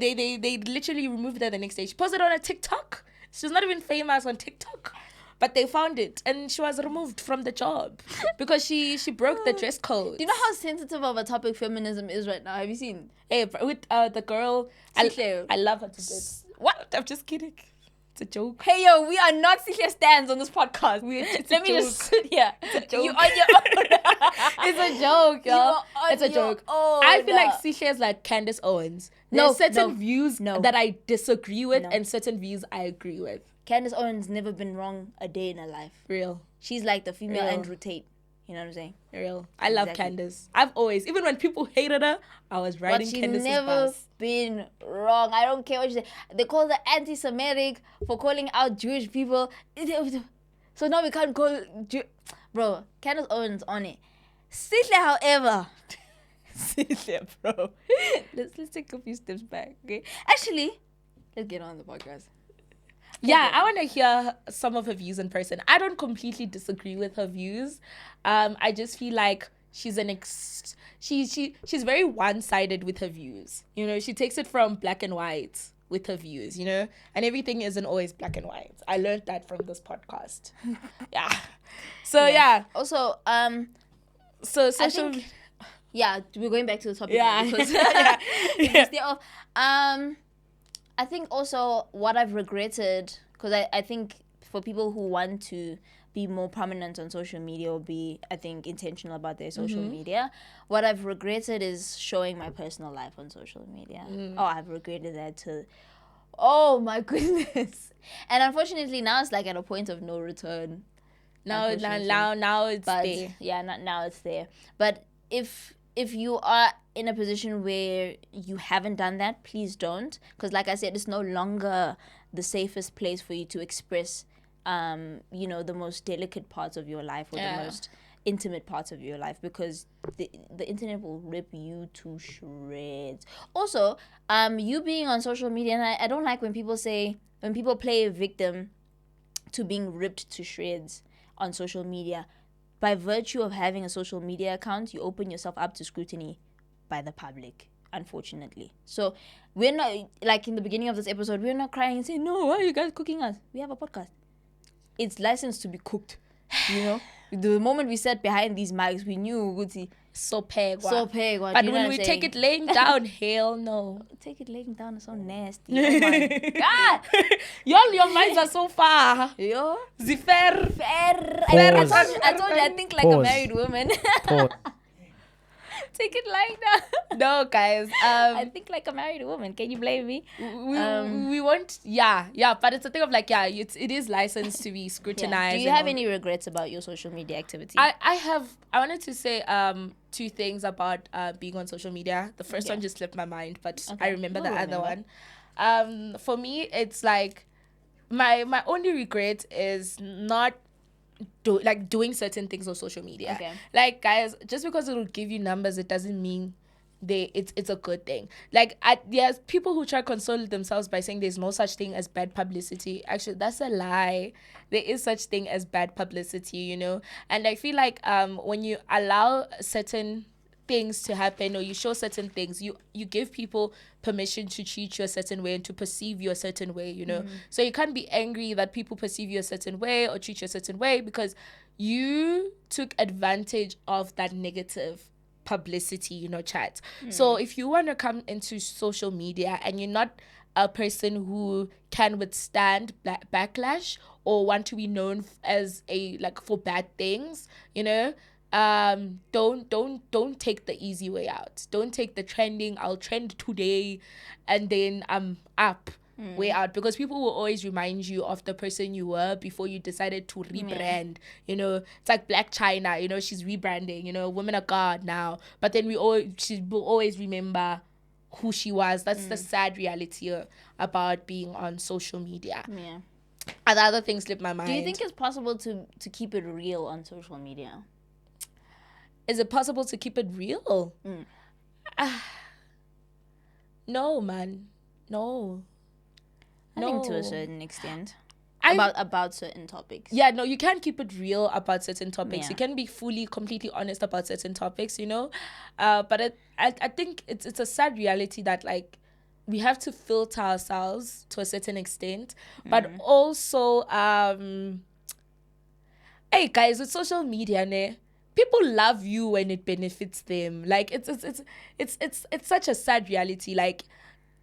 literally removed her the next day. She posted on a TikTok. She's not even famous on TikTok. But they found it, and she was removed from the job because she broke the dress code. Do you know how sensitive of a topic feminism is right now? Have you seen? Hey, with the girl, I love her to bits. What? I'm just kidding. It's a joke. Hey, yo, we are not Sihle stands on this podcast. Let me just sit here. It's a joke. You on your own. It's a joke, yo. It's a joke. I feel like Sihle is like Candace Owens. There's certain views that I disagree with, and certain views I agree with. Candace Owens never been wrong a day in her life. Real. She's like the female Andrew Tate. You know what I'm saying? Real. I love Candace. I've always, even when people hated her, I was riding Candace's bus. She's never been wrong. I don't care what you say. They call her anti-Semitic for calling out Jewish people. So now we can't call... Bro, Candace Owens on it. Sihle, however... Sihle, bro. Let's take a few steps back, okay? Actually, let's get on the podcast. Yeah, I want to hear some of her views in person. I don't completely disagree with her views. I just feel like she's she's very one-sided with her views. You know, she takes it from black and white with her views, you know, and everything isn't always black and white. I learned that from this podcast. Yeah. So yeah. Also, So I social. think, yeah, we're going back to the topic. Yeah. now because Yeah. it's still, I think also what I've regretted, because I think for people who want to be more prominent on social media or be, I think, intentional about their social media, what I've regretted is showing my personal life on social media. Oh, I've regretted that too. Oh my goodness. And unfortunately now it's like at a point of no return. Now it's But there. yeah, now it's there. But if you are in a position where you haven't done that, please don't, because like I said, it's no longer the safest place for you to express you know, the most delicate parts of your life or the most intimate parts of your life, because the internet will rip you to shreds. Also, you being on social media, and I don't like when people play a victim to being ripped to shreds on social media. By virtue of having a social media account, you open yourself up to scrutiny by the public, unfortunately. So we're not, like in the beginning of this episode, we're not crying and saying, no, why are you guys cooking us? We have a podcast. It's licensed to be cooked, you know. The moment we sat behind these mics, we knew Guti. So peg. But But when we take it laying down, hell no. Take it laying down is so nasty. Oh my god. Your minds are so far. Yo. Zifer. Pause. I told you, I think like Pause. a married woman. Pause. Take it lying down. No, guys. I think like a married woman. Can you blame me? We won't. Yeah. But it's a thing of like, yeah, it is licensed to be scrutinized. Do you have any regrets about your social media activity? I wanted to say two things about being on social media. The first one just slipped my mind, but I remember the other one. For me, it's like my only regret is not doing certain things on social media. Okay. Like, guys, just because it will give you numbers, it doesn't mean it's a good thing. Like, there's people who try to console themselves by saying there's no such thing as bad publicity. Actually, that's a lie. There is such thing as bad publicity, you know. And I feel like when you allow certain things to happen, or you show certain things, you give people permission to treat you a certain way and to perceive you a certain way, you know. So you can't be angry that people perceive you a certain way or treat you a certain way because you took advantage of that negative publicity, you know, chat. So if you want to come into social media and you're not a person who can withstand backlash or want to be known as for bad things, you know, don't take the easy way out. Don't take the trending, I'll trend today and then I'm up way out, because people will always remind you of the person you were before you decided to rebrand. You know, it's like Black China, you know, she's rebranding, you know, women of God now, but then she will always remember who she was. That's the sad reality about being on social media. Yeah. And the other thing slipped my mind. Do you think it's possible to keep it real on social media? Is it possible to keep it real? No, man. No. I think to a certain extent. I- About certain topics. Yeah, no, you can't keep it real about certain topics. Yeah. You can be completely honest about certain topics, you know. But I think it's a sad reality that, like, we have to filter ourselves to a certain extent. But also, hey guys, with social media, people love you when it benefits them. Like, it's such a sad reality. Like,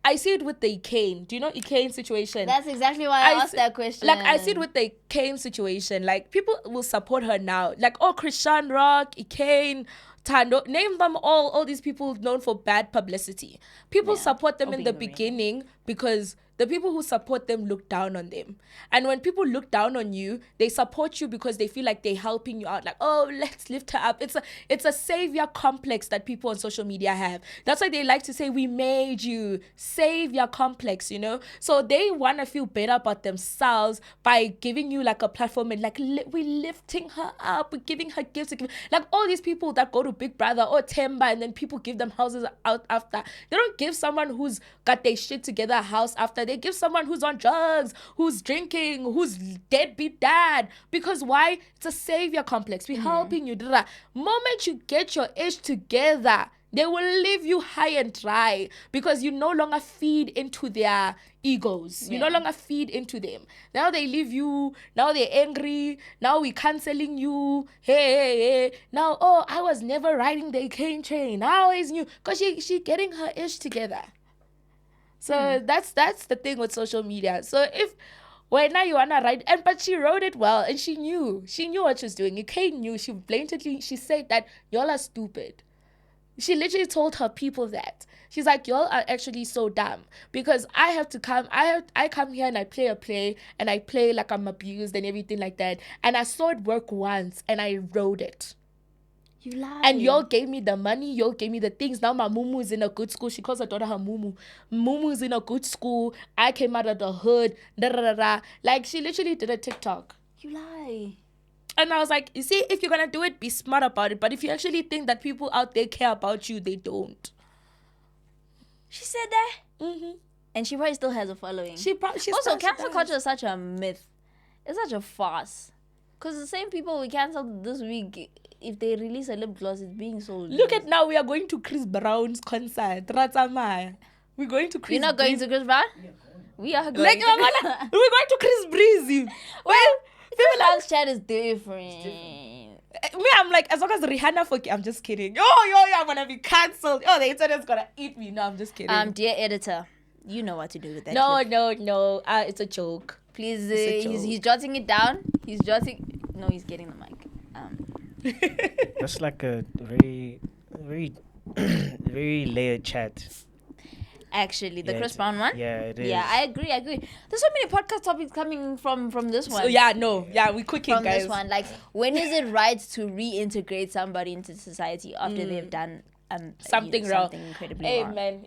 I see it with the Kane. Do you know Kane situation? That's exactly why I asked that question. Like, I see it with the Kane situation. Like, people will support her now. Like, oh, Christian Rock, Kane, Tando, name them all these people known for bad publicity. People support them in the beginning because the people who support them look down on them. And when people look down on you, they support you because they feel like they're helping you out. Like, oh, let's lift her up. It's a savior complex that people on social media have. That's why they like to say, we made you. Savior complex, you know? So they want to feel better about themselves by giving you like a platform and like, we're lifting her up. We're giving her gifts. Like all these people that go to Big Brother or Temba and then people give them houses out after. They don't give someone who's got their shit together a house after father. They give someone who's on drugs, who's drinking, who's deadbeat dad. Because why? It's a savior complex. We're helping you. Moment you get your ish together, they will leave you high and dry because you no longer feed into their egos. You no longer feed into them. Now they leave you. Now they're angry. Now we're canceling you. Hey. Now, I was never riding the cane train. Now it's new. Because she getting her ish together. So that's the thing with social media. So if now you wanna ride, but she wrote it well and she knew what she was doing. UK knew. She said that y'all are stupid. She literally told her people that. She's like, y'all are actually so dumb because I come here and I play a play and I play like I'm abused and everything like that. And I saw it work once and I wrote it. You lie. And y'all gave me the money, y'all gave me the things. Now my mumu is in a good school. She calls her daughter her mumu. Mumu's in a good school. I came out of the hood. Like she literally did a TikTok. You lie. And I was like, you see, if you're going to do it, be smart about it. But if you actually think that people out there care about you, they don't. She said that? Mm-hmm. And she probably still has a following. Also, cancel culture is such a myth. It's such a farce. Because the same people we canceled this week, if they release a lip gloss, it's being sold. Look at now, we are going to Chris Brown's concert. Ratamaya. We're going to Chris You're not going to Chris Brown? We are going we're going to Chris Breezy. Well, Freelance chat is different. Me, I'm like, as long as Rihanna I'm just kidding. I'm gonna be cancelled. The internet's gonna eat me. No, I'm just kidding. Dear editor, you know what to do with that. No. It's a joke. Please, he's jotting it down. He's getting the mic. That's like a very, very, very layered chat. Actually, the Chris Brown one? Yeah, it is. Yeah, I agree. There's so many podcast topics coming from this one. So, we cooking, from guys. This one. Like, when is it right to reintegrate somebody into society after they've done something wrong? Something incredibly Hey, wrong. man,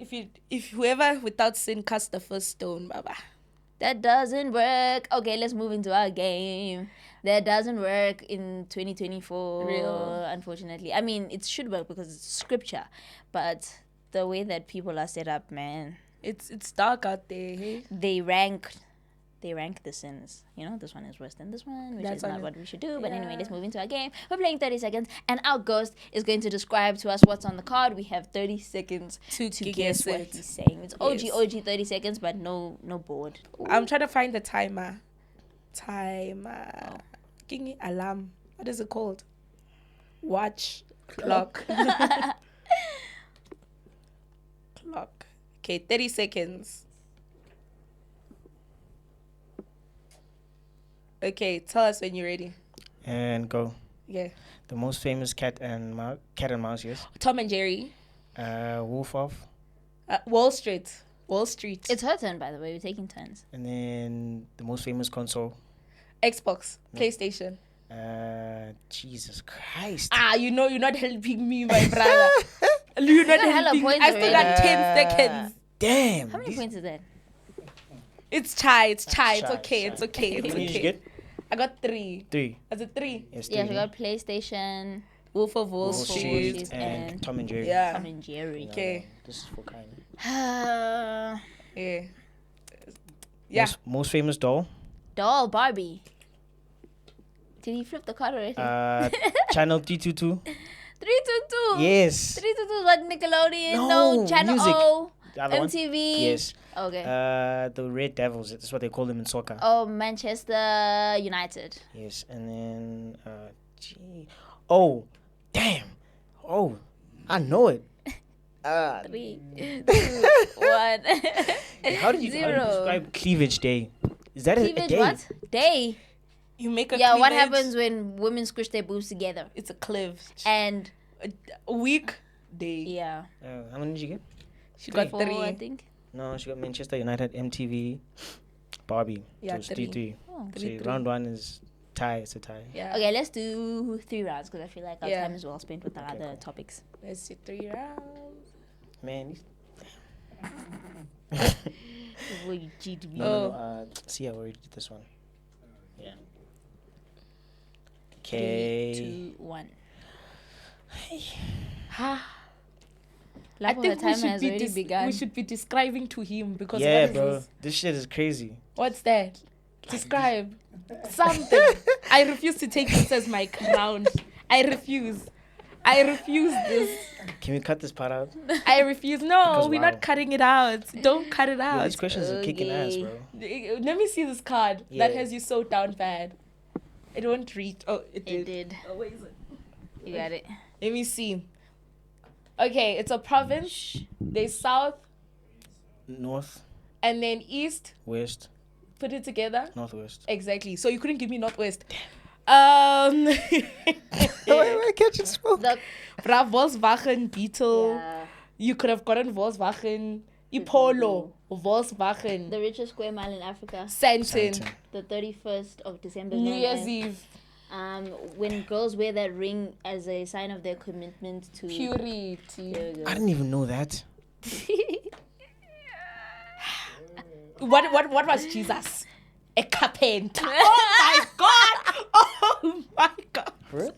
if whoever without sin cast the first stone, baba. That doesn't work. Okay, let's move into our game. That doesn't work in 2024. Real. Unfortunately. I mean, it should work because it's scripture. But the way that people are set up, man, it's dark out there. Hey? They rank the sins. This one is worse than this one, which is not what we should do. But anyway, let's move into our game. We're playing 30 seconds, and our ghost is going to describe to us what's on the card. We have 30 seconds to guess what he's saying. It's OG 30 seconds, but no board. Ooh. I'm trying to find the timer. Give me alarm. What is it called? Watch. Clock. Clock. Okay, 30 seconds. Okay, tell us when you're ready. And go. Yeah. The most famous cat and mouse, yes. Tom and Jerry. Wolf of. Wall Street. It's her turn, by the way. We're taking turns. And then the most famous console. Xbox. No. PlayStation. Jesus Christ. You're not helping me, my brother. You're not helping me. I still got 10 seconds. Damn. How many points is that? It's chai. It's okay. How many did you get? I got 3. 3. Was it 3? Yes, yeah, we got PlayStation, Wolf of Wall Street, and Tom and Jerry. Yeah. Tom and Jerry. Okay. This is for kind. Yeah. Yeah. Most famous doll. Barbie. Did he flip the card already? Channel 322. 322. Yes. 322 is what Nickelodeon? No, Channel music. O. The other MTV. One? Yes. Okay. The Red Devils. That's what they call them in soccer. Oh, Manchester United. Yes, and then oh, damn. Oh, I know it. 3, 2, 1. How did you describe Cleavage Day? Is that Cleavage a day? What? Day. You make a cleavage. What happens when women squish their boobs together? It's a cleavage. And a week day. Yeah. How many did you get? She got 4, 3. I think. No, she got Manchester United, MTV, Barbie. Yeah, so it's 3-3. Oh. So round 1 is tie. It's a tie. Yeah. Okay, let's do 3 rounds because I feel like our time is well spent with our other cool. topics. Let's do 3 rounds. Man. You cheat me. No. See, I already did this one. Yeah. Okay. 3, 2, 1. I Lapho, think the time has already begun. we should be describing to him because Yeah, what is bro. this? This shit is crazy. What's that? Describe something. I refuse to take this as my crown. I refuse this. Can we cut this part out? I refuse. No, Because, we're wow. not cutting it out. Don't cut it Yo, out. these questions are kicking ass, bro. Let me see this card that Yeah. has you so down bad. It won't read. Oh, it did. It did. Oh, where is it? You got it. Let me see. Okay, it's a province. There's south North, and then east. west, Put it together. northwest. Exactly. So you couldn't give me northwest. Wait, catch it smoke. The, Bra, Volkswagen Beetle. yeah, You could have gotten Volkswagen. Ipolo. Volkswagen. the richest square mile in Africa. Santon. Santon. The 31st of December. is New known Year's as, Eve. when girls wear that ring as a sign of their commitment to Purity. There we go. I didn't even know that. What was Jesus? A carpenter. Oh my god! Oh my god! For real?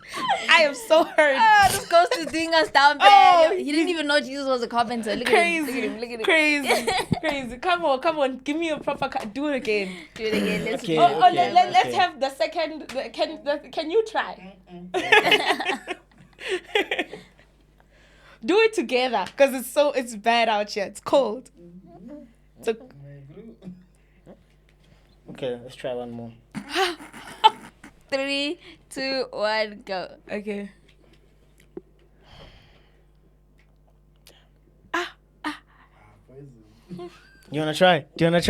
I am so hurt. Ah, this ghost is doing us down bad. Oh, He didn't even know Jesus was a carpenter. Look Crazy, at him. Look at him. crazy. Come on. Give me a proper. Do it again. Do it again. Let's Okay, do Oh, it. okay. let's have the second. Can you try? Do it together, cause it's bad out here. It's cold. So, Okay, let's try one more. 3, 2, 1, go. okay. You wanna try? Do you wanna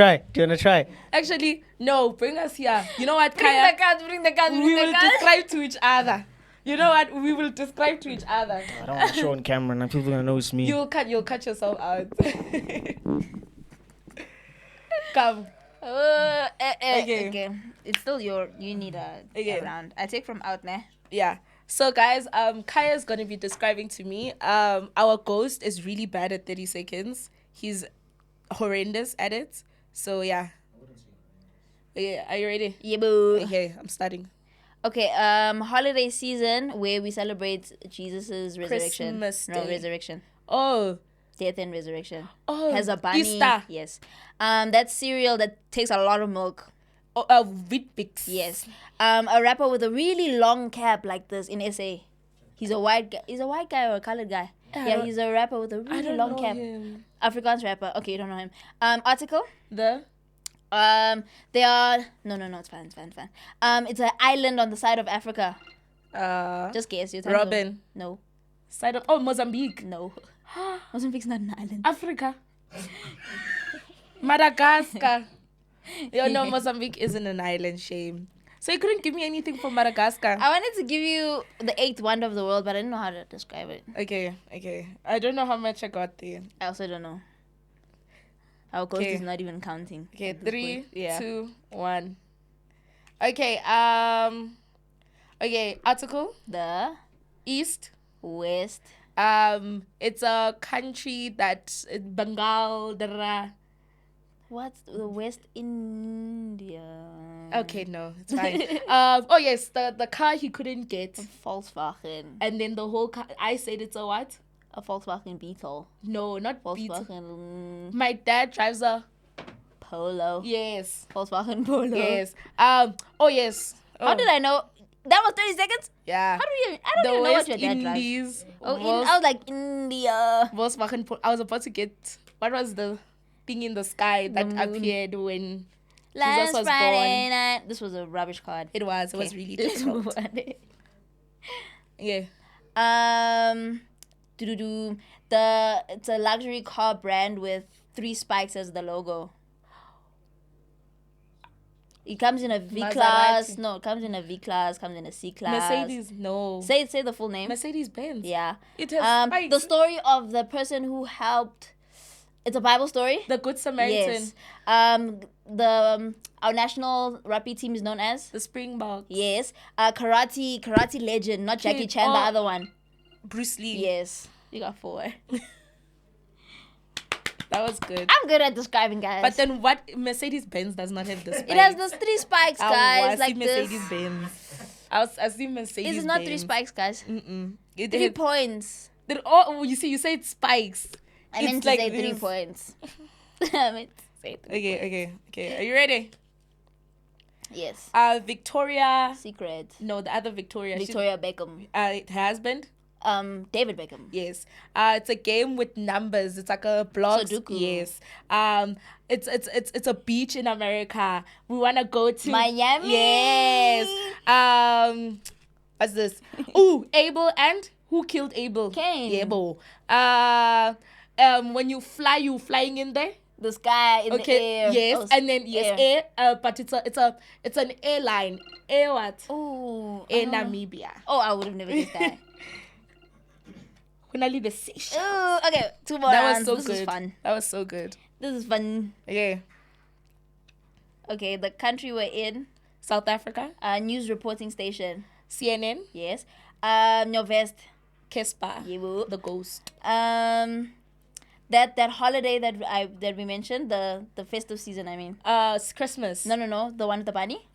try? Actually, no. Bring us here. You know what, Bring Kaya? the cards. Bring the cards. We Bring will the cards. describe to each other. You know what? We will describe to each other. I don't want to show on camera, and people are gonna know it's me. You'll cut yourself out. Come. Okay. It's still you need a round. I take from out there. Yeah. So guys, Kaya's gonna be describing to me. Our ghost is really bad at 30 seconds. He's horrendous at it. So yeah. Yeah, are you ready? Yeah, boo. Okay, I'm starting. Okay, holiday season where we celebrate Jesus' resurrection. Christmas No, Day. resurrection. Oh. Death and resurrection. Oh. Has a bunny. Easter. Yes. That cereal that takes a lot of milk. Oh, wheat picks. Yes. A rapper with a really long cap like this in SA. He's a white guy. He's a white guy or a colored guy. Yeah, he's a rapper with a I really don't long know cap. him. Afrikaans rapper. Okay, you don't know him. Article. The They are it's fine. It's an island on the side of Africa. Just guess. Your time is Robin. up. No. Side of Mozambique. No. Mozambique's not an island. Africa. Madagascar. Yo, no, Mozambique isn't an island, shame. So you couldn't give me anything from Madagascar. I wanted to give you the eighth wonder of the world, but I didn't know how to describe it. Okay. I don't know how much I got there. I also don't know. Our ghost Okay. is not even counting. Okay, at this 3, point. Yeah. 2, 1. Okay, okay, article, The East. West. It's a country that Bengal. What's the West India? Okay, no, it's fine. Oh yes, the car he couldn't get, Volkswagen. and then the whole car. I said it's a what? A Volkswagen Beetle. No, not Beetle. Volkswagen My dad drives a Polo. yes, Volkswagen Polo. yes. Oh yes. How did I know? That was 30 seconds? Yeah. I don't even know what your dad drives. Indies. Oh, I was like, India. Volkswagen. I was about to get. What was the thing in the sky that moon. appeared when Last was Friday night. This was a rubbish card. it was Okay. really Let's difficult. move on. Yeah. It's a luxury car brand with 3 spikes as the logo. It comes in a V class. Maserati. No, it comes in a V class. Comes in a C class. Mercedes. No. Say the full name. Mercedes Benz. Yeah. It has spikes. The story of the person who helped. It's a Bible story. The Good Samaritan. Yes. Our national rugby team is known as. The Springboks. Yes. Karate legend, not Jackie Okay, Chan, the other one. Bruce Lee. Yes. You got 4. That was good. I'm good at describing, guys. But then what? Mercedes Benz does not have the spikes. it has those 3 spikes, guys, I like see this. Mercedes Benz. I see Mercedes It's not Benz. 3 spikes, guys. Mm-mm. It 3 has points. You see, you say it spikes. I meant to say 3 points. I meant to say 3 points. Okay. Are you ready? Yes. Victoria. Secret. No, the other Victoria. Victoria Beckham. Her husband. David Beckham. Yes. It's a game with numbers. It's like a blog. Sudoku. Yes. It's a beach in America. We wanna go to Miami. Yes. What's this? Ooh, Abel and who killed Abel? Cain. Abel. When you fly, you flying in there. The sky in the air. Yes, Oh, and then air. But it's an airline. Air what? Oh. Air Namibia. Oh, I would have never guessed that. When I leave the station. Oh, okay. 2 more That rounds. was so This good. is fun. That was so good. This is fun. Okay. Okay, the country we're in. South Africa. News reporting station. CNN. Yes. Novest. Kespa. Yeah. The ghost. That holiday that we mentioned, the festive season, I mean. It's Christmas. No, the one with the bunny.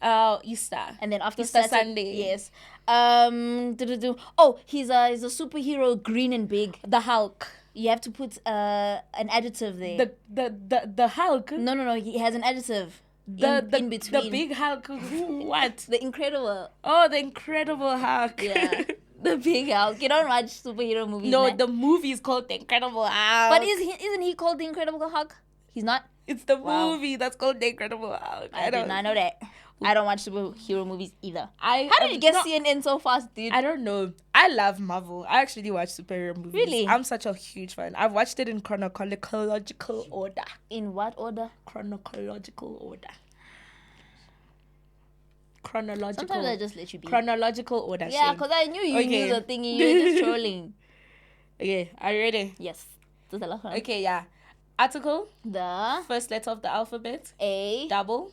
Easter. And then after Easter Saturday, Sunday. yes. Oh, he's a superhero, green and big. The Hulk. You have to put an adjective there. The Hulk. No, he has an adjective in between. The big Hulk. What? The Incredible. Oh, the Incredible Hulk. Yeah. The big Hulk. You don't watch superhero movies. No, man. the movie is called The Incredible Hulk. But isn't he called the Incredible Hulk? He's not. It's the Wow. movie that's called The Incredible Hulk. I did not know that. I don't watch superhero movies either. How did you get no, CNN so fast, dude? I don't know. I love Marvel. I actually watch superhero movies. Really? I'm such a huge fan. I've watched it in chronological order. In what order? Chronological order. Chronological. Sometimes I just let you be. Chronological order. Yeah, Shane. because I knew you Okay. knew the thingy. You were just trolling. Okay, are you ready? Yes. This is the last one. Okay, yeah. Article. The First letter of the alphabet. A. Double.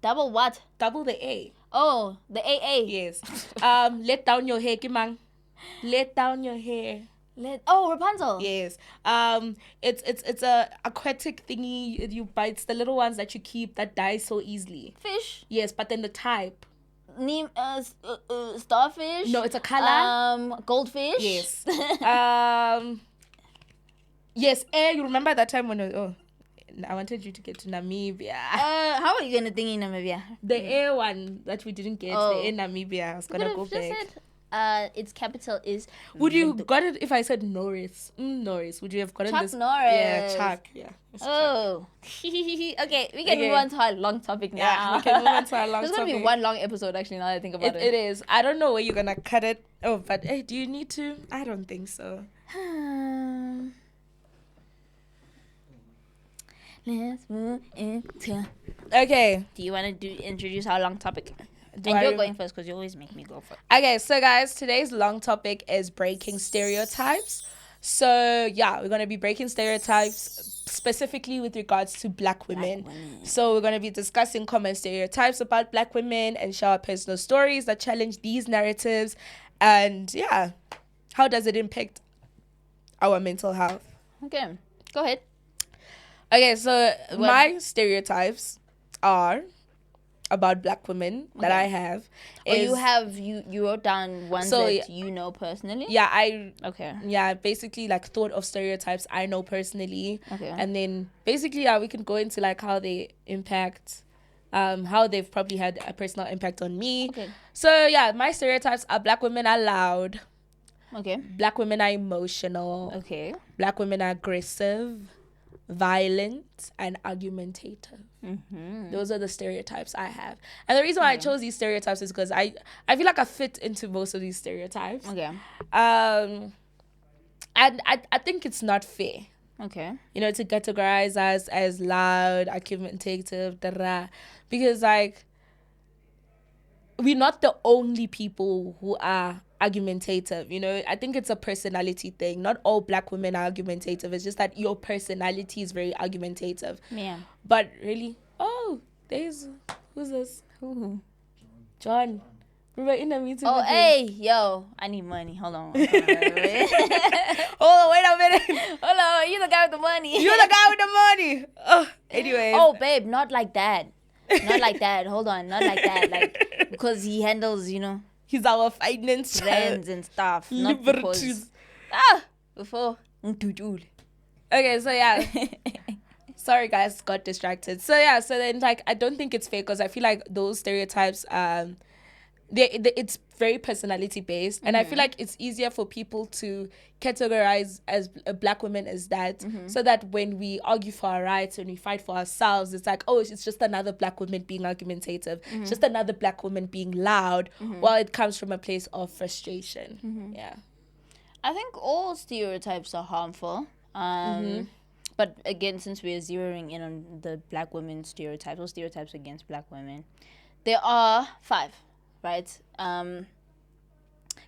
Double what? Double the A. Oh, the AA. Yes. Let down your hair, Kimang. Let down your hair. Rapunzel. Yes. It's a aquatic thingy you buy. It's the little ones that you keep that die so easily. Fish. Yes, but then the type. Starfish. No, it's a color. Goldfish. Yes. Yes. You remember that time when I wanted you to get to Namibia. How are you gonna think in Namibia? The air one that we didn't get. The air Namibia. I was gonna go back. Its capital is. Would you got it if I said Norris? Norris. Would you have gotten Chuck this? Norris. Yeah, Chuck. Yeah. Oh. Okay, we can move on to our long topic now. Yeah, we can move on to our long There's gonna be topic. one long episode actually. Now that I think about It is. I don't know where you're gonna cut it. Oh, but hey, do you need to? I don't think so. Let's move into. Okay. Do you want to introduce our long topic? Do And I you're rem- going first because you always make me go first. Okay, so guys, today's long topic is breaking stereotypes. So yeah, we're gonna be breaking stereotypes specifically with regards to black women. So we're gonna be discussing common stereotypes about black women and share our personal stories that challenge these narratives. And yeah, how does it impact our mental health? Okay, go ahead. Okay, so my stereotypes are about black women that I have. You wrote down ones that you know personally? Yeah, basically like thought of stereotypes I know personally. Okay. And then basically we can go into like how they impact, how they've probably had a personal impact on me. Okay. So yeah, my stereotypes are black women are loud. Okay. Black women are emotional. Okay. Black women are aggressive, violent, and argumentative. Mm-hmm. Those are the stereotypes I have. And the reason why I chose these stereotypes is because I feel like I fit into most of these stereotypes. Okay. And I think it's not fair, Okay. you know, to categorize us as loud, argumentative, because like we're not the only people who are argumentative, you know. I think it's a personality thing. Not all black women are argumentative. It's just that your personality is very argumentative. Yeah. But really, who's this? Ooh. John. We were in a meeting. Oh, with him. hey, yo, I need money. Hold on. Wait. Hold on, wait a minute. Hold on, you the guy with the money. You're the guy with the money. Anyway. Oh, babe, not like that. Not like that. Hold on, not like that. Like, because he handles, you know, He's our finance friends and stuff. Not because. liberties. Before. Okay, so yeah. Sorry guys, got distracted. So yeah, so then like I don't think it's fair because I feel like those stereotypes it's very personality based, and I feel like it's easier for people to categorize as a black woman as that, so that when we argue for our rights, when we fight for ourselves, it's like, oh, it's just another black woman being argumentative, it's just another black woman being loud, while it comes from a place of frustration. Yeah, I think all stereotypes are harmful. But again, since we're zeroing in on the black women stereotypes or stereotypes against black women, there are 5, right?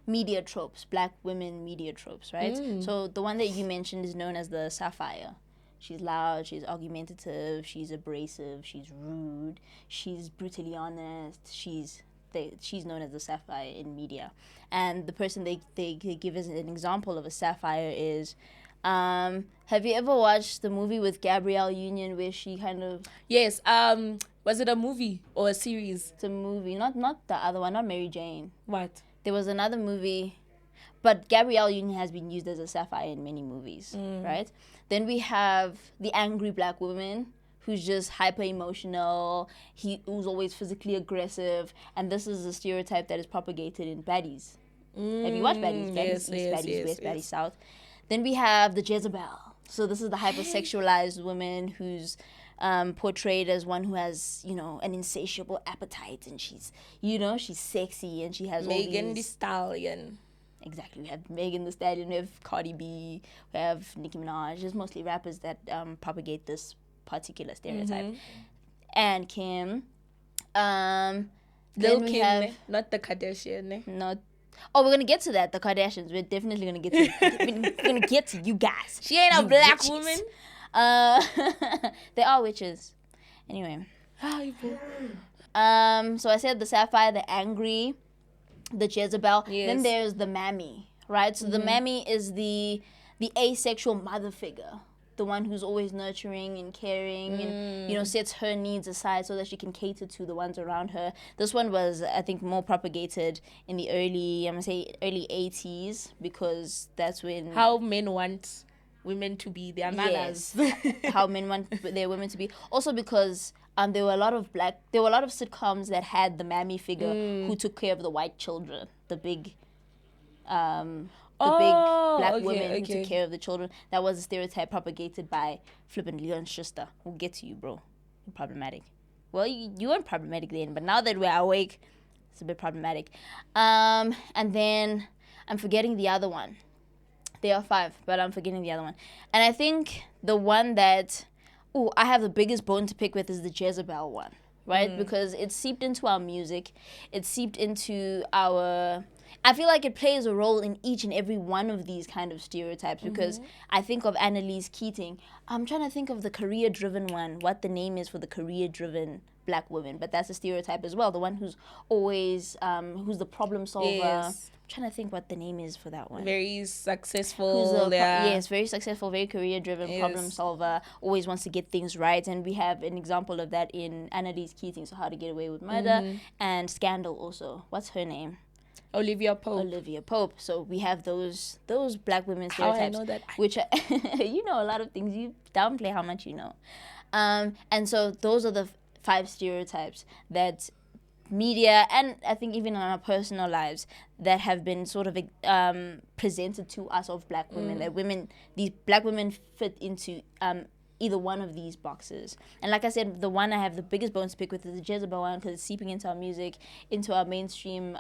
Media tropes, black women media tropes, right? So the one that you mentioned is known as the sapphire. She's loud, she's argumentative, she's abrasive, she's rude, she's brutally honest, she's known as the sapphire in media. And the person they give as an example of a sapphire is, have you ever watched the movie with Gabrielle Union where she kind of... Yes, was it a movie or a series? It's a movie, not the other one, not Mary Jane. What? There was another movie, but Gabrielle Union has been used as a sapphire in many movies, right? Then we have the angry black woman who's just hyper emotional, who's always physically aggressive, and this is a stereotype that is propagated in baddies. Have you watched baddies? Baddies East, baddies West, baddies South. Then we have the Jezebel. So this is the hypersexualized woman who's portrayed as one who has, an insatiable appetite, and she's sexy, and she has Megan Thee Stallion. Exactly. We have Megan Thee Stallion, we have Cardi B, we have Nicki Minaj. It's mostly rappers that propagate this particular stereotype. And Kim. Lil Kim, not the Kardashian. Not. Oh, we're gonna get to that. The Kardashians. We're definitely gonna get to. We're gonna get to you guys. She ain't a black woman. They are witches. Anyway. So I said the sapphire, the angry, the Jezebel. Yes. Then there's the mammy, right? So the mammy is the asexual mother figure. The one who's always nurturing and caring and, sets her needs aside so that she can cater to the ones around her. This one was, I think, more propagated in the early 80s, because that's when... How men want women to be, their manners. Yes. How men want their women to be. Also because there were a lot of sitcoms that had the mammy figure who took care of the white children. The big... big black woman who took care of the children. That was a stereotype propagated by Flippin' Leon Schuster. We'll get to you, bro. You're problematic. Well, you weren't problematic then, but now that we're awake, it's a bit problematic. And then I'm forgetting the other one. There are 5, but I'm forgetting the other one. And I think the one that I have the biggest bone to pick with is the Jezebel one, right? Because it seeped into our music. It seeped into our... I feel like it plays a role in each and every one of these kind of stereotypes, because I think of Annalise Keating. I'm trying to think of the career-driven one, what the name is for the career-driven black woman, but that's a stereotype as well. The one who's always, who's the problem solver. Yes. I'm trying to think what the name is for that one. Very successful. Yes, very successful, very career-driven, problem solver, always wants to get things right. And we have an example of that in Annalise Keating, so How to Get Away with Murder, and Scandal also. What's her name? Olivia Pope. So we have those black women stereotypes. How I know that? Which you know a lot of things. You downplay how much you know. And so those are the 5 stereotypes that media, and I think even in our personal lives, that have been sort of presented to us of black women. That these black women fit into either one of these boxes. And like I said, the one I have the biggest bones to pick with is the Jezebel one, because it's seeping into our music, into our mainstream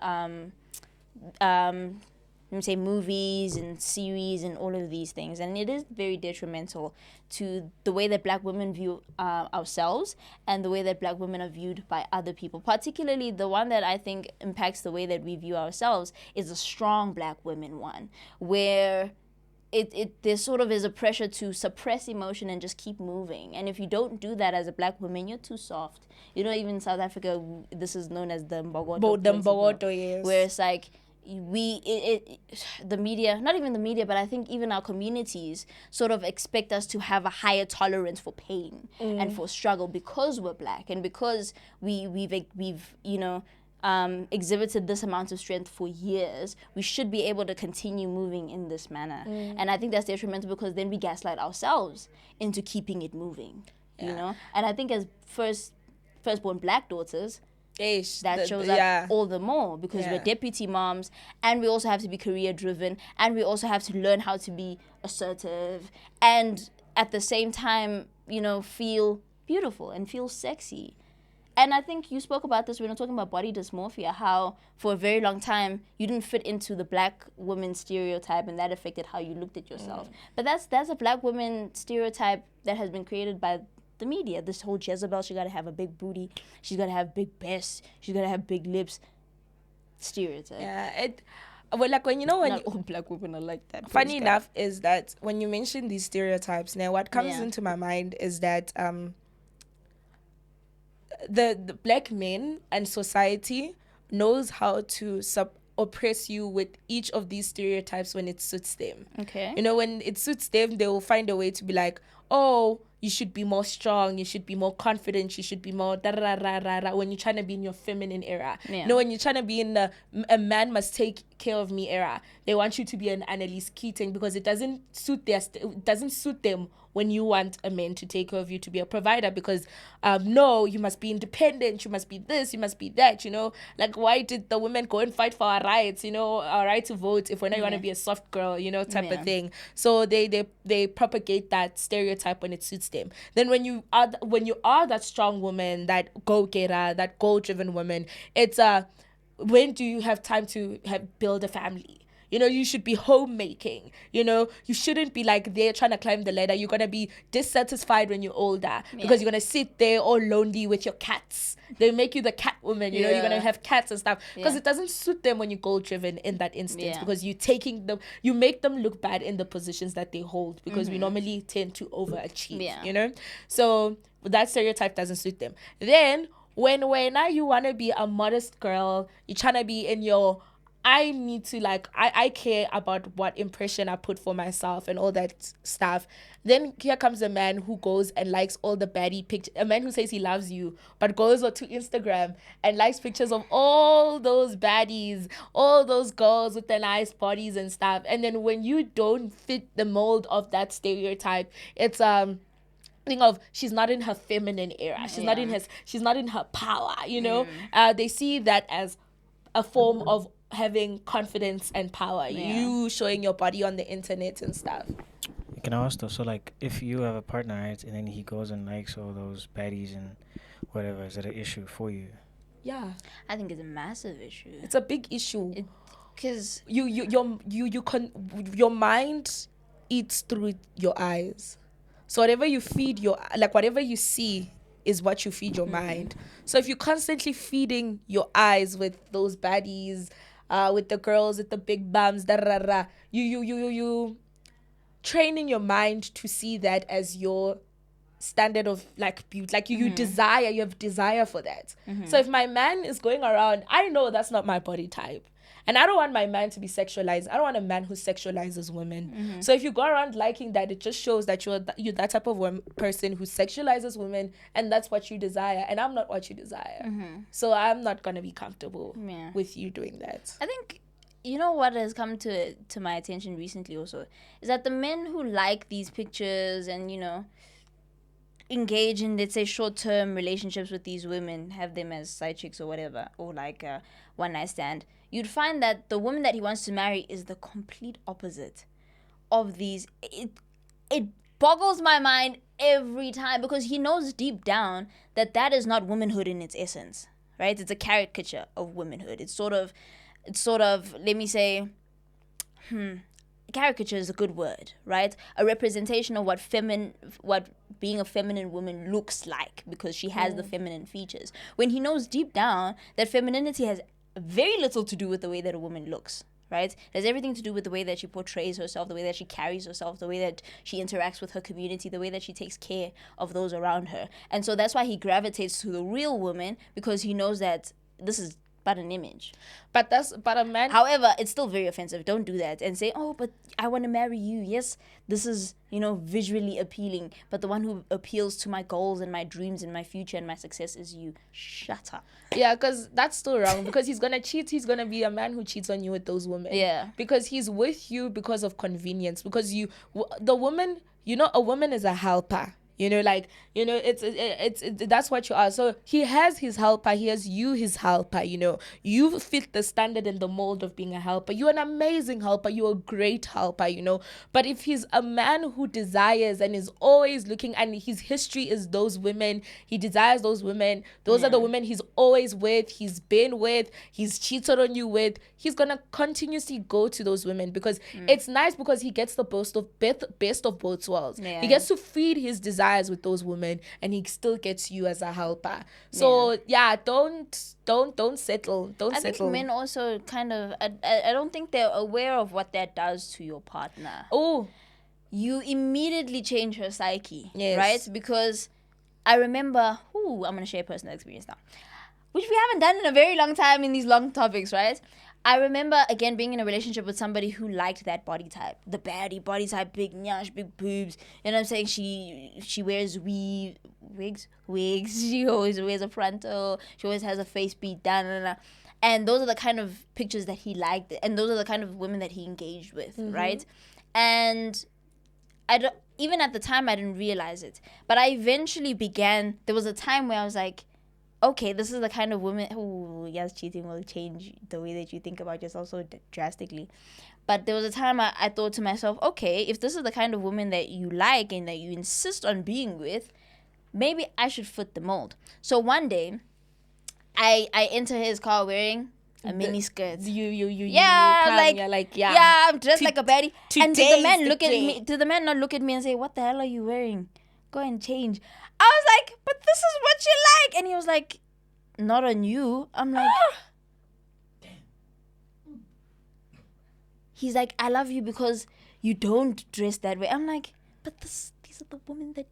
movies and series and all of these things. And it is very detrimental to the way that black women view ourselves and the way that black women are viewed by other people. Particularly the one that I think impacts the way that we view ourselves is the strong black women one, where there sort of is a pressure to suppress emotion and just keep moving. And if you don't do that as a black woman, you're too soft. Even in South Africa, this is known as the Mbogoto. Yes. Where it's like, the media, not even the media, but I think even our communities sort of expect us to have a higher tolerance for pain and for struggle, because we're black, and because we've exhibited this amount of strength for years, we should be able to continue moving in this manner. And I think that's detrimental because then we gaslight ourselves into keeping it moving, you know? And I think as firstborn black daughters, that shows up all the more because we're deputy moms, and we also have to be career driven, and we also have to learn how to be assertive, and at the same time, you know, feel beautiful and feel sexy. And I think you spoke about this when we were talking about body dysmorphia, how for a very long time you didn't fit into the black woman stereotype, and that affected how you looked at yourself. But that's a black woman stereotype that has been created by the media. This whole Jezebel, she got to have a big booty, she's got to have big breasts, she's got to have big lips stereotype. Yeah, well, like when Not all black women are like that. Funny enough is that when you mention these stereotypes, now what comes into my mind is that the black men and society knows how to oppress you with each of these stereotypes when it suits them. Okay. You know, when it suits them, they will find a way to be like, oh, you should be more strong, you should be more confident, you should be more when you're trying to be in your feminine era. You know, when you're trying to be in the a man must take care of me era, they want you to be an Annalise Keating because it doesn't suit them when you want a man to take care of you, to be a provider, because no, you must be independent, you must be this, you must be that, you know. Like, why did the women go and fight for our rights, you know, our right to vote, if we're not going to be a soft girl, you know, type of thing. So they propagate that stereotype when it suits them. Then when you are that strong woman, that go-getter, that goal-driven woman, it's when do you have time to build a family? You know, you should be homemaking. You know, you shouldn't be like there trying to climb the ladder. You're going to be dissatisfied when you're older because you're going to sit there all lonely with your cats. They make you the cat woman, you know, you're going to have cats and stuff because it doesn't suit them when you're goal driven in that instance because you make them look bad in the positions that they hold because we normally tend to overachieve, you know? So that stereotype doesn't suit them. Then when now you want to be a modest girl, you're trying to be in your I need to I care about what impression I put for myself and all that stuff. Then here comes a man who goes and likes all the baddie pictures. A man who says he loves you, but goes to Instagram and likes pictures of all those baddies, all those girls with their nice bodies and stuff. And then when you don't fit the mold of that stereotype, it's thing of she's not in her feminine era. She's not in her power, you know? They see that as a form of having confidence and power, you showing your body on the internet and stuff. Can I ask though, so like if you have a partner, right, and then he goes and likes all those baddies and whatever, is that an issue for you? Yeah, I think it's a massive issue. It's a big issue because your mind eats through your eyes. So whatever you feed whatever you see is what you feed your mind. So if you're constantly feeding your eyes with those baddies, with the girls with the big bums, you training your mind to see that as your standard of beauty, you have desire for that. So if my man is going around, I know that's not my body type. And I don't want my man to be sexualized. I don't want a man who sexualizes women. So if you go around liking that, it just shows that you're that type of person who sexualizes women, and that's what you desire. And I'm not what you desire. So I'm not going to be comfortable with you doing that. I think, you know what has come to my attention recently also, is that the men who like these pictures and, you know, engage in, let's say, short-term relationships with these women, have them as side chicks or whatever, or like a one-night stand, you'd find that the woman that he wants to marry is the complete opposite of these. It boggles my mind every time because he knows deep down that is not womanhood in its essence, right? It's a caricature of womanhood. It's sort of, let me say, caricature is a good word, right? A representation of what being a feminine woman looks like because she has the feminine features. When he knows deep down that femininity has very little to do with the way that a woman looks, right? It has everything to do with the way that she portrays herself, the way that she carries herself, the way that she interacts with her community, the way that she takes care of those around her. And so that's why he gravitates to the real woman, because he knows that this is but an image. But a man. However, it's still very offensive. Don't do that and say, oh, but I want to marry you. Yes, this is, visually appealing, but the one who appeals to my goals and my dreams and my future and my success is you. Shut up. Yeah, because that's still wrong, because he's going to cheat. He's going to be a man who cheats on you with those women. Yeah. Because he's with you because of convenience. Because the woman, a woman is a helper. It's that's what you are. So he has his helper. He has you, his helper. You fit the standard and the mold of being a helper. You're an amazing helper. You're a great helper. But if he's a man who desires and is always looking, and his history is those women, he desires those women. Those are the women he's always with. He's been with. He's cheated on you with. He's gonna continuously go to those women because it's nice, because he gets the best of both worlds. Yeah. He gets to feed his desires with those women, and he still gets you as a helper. So don't settle. I think men also kind of, I don't think they're aware of what that does to your partner. Oh, you immediately change her psyche, right? Because I remember, I'm gonna share personal experience now, which we haven't done in a very long time in these long topics, right? I remember, again, being in a relationship with somebody who liked that body type. The baddie body type, big nyash, big boobs. You know what I'm saying? She wears wigs. She always wears a frontal. She always has a face beat down. And those are the kind of pictures that he liked. And those are the kind of women that he engaged with, right? And even at the time, I didn't realize it. But I eventually there was a time where I was like, okay, this is the kind of woman who, yes, cheating will change the way that you think about yourself so drastically. But there was a time I thought to myself, okay, if this is the kind of woman that you like and that you insist on being with, maybe I should fit the mold. So one day, I enter his car wearing a mini skirt. I'm dressed like a baddie. And did the man look at me? Did the man not look at me and say, "What the hell are you wearing? Go and change." I was like, but this is what you like. And he was like, not on you. I'm like, he's like, I love you because you don't dress that way. I'm like, but these are the women that...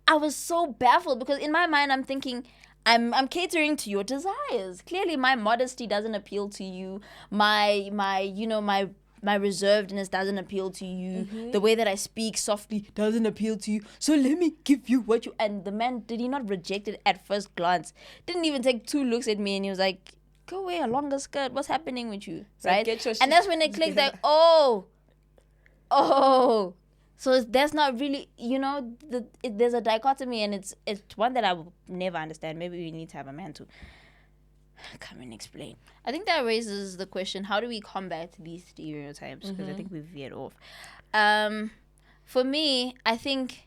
I was so baffled because in my mind, I'm thinking, I'm catering to your desires. Clearly, my modesty doesn't appeal to you. My reservedness doesn't appeal to you. The way that I speak softly doesn't appeal to you. So let me give you what you... And the man, did he not reject it at first glance? Didn't even take 2 looks at me, and he was like, go wear a longer skirt. What's happening with you? Right? And that's when it clicked, like, oh. So there's not really, there's a dichotomy, and it's one that I will never understand. Maybe we need to have a man to come and explain. I think that raises the question, how do we combat these stereotypes? Because I think we've veered off. For me, I think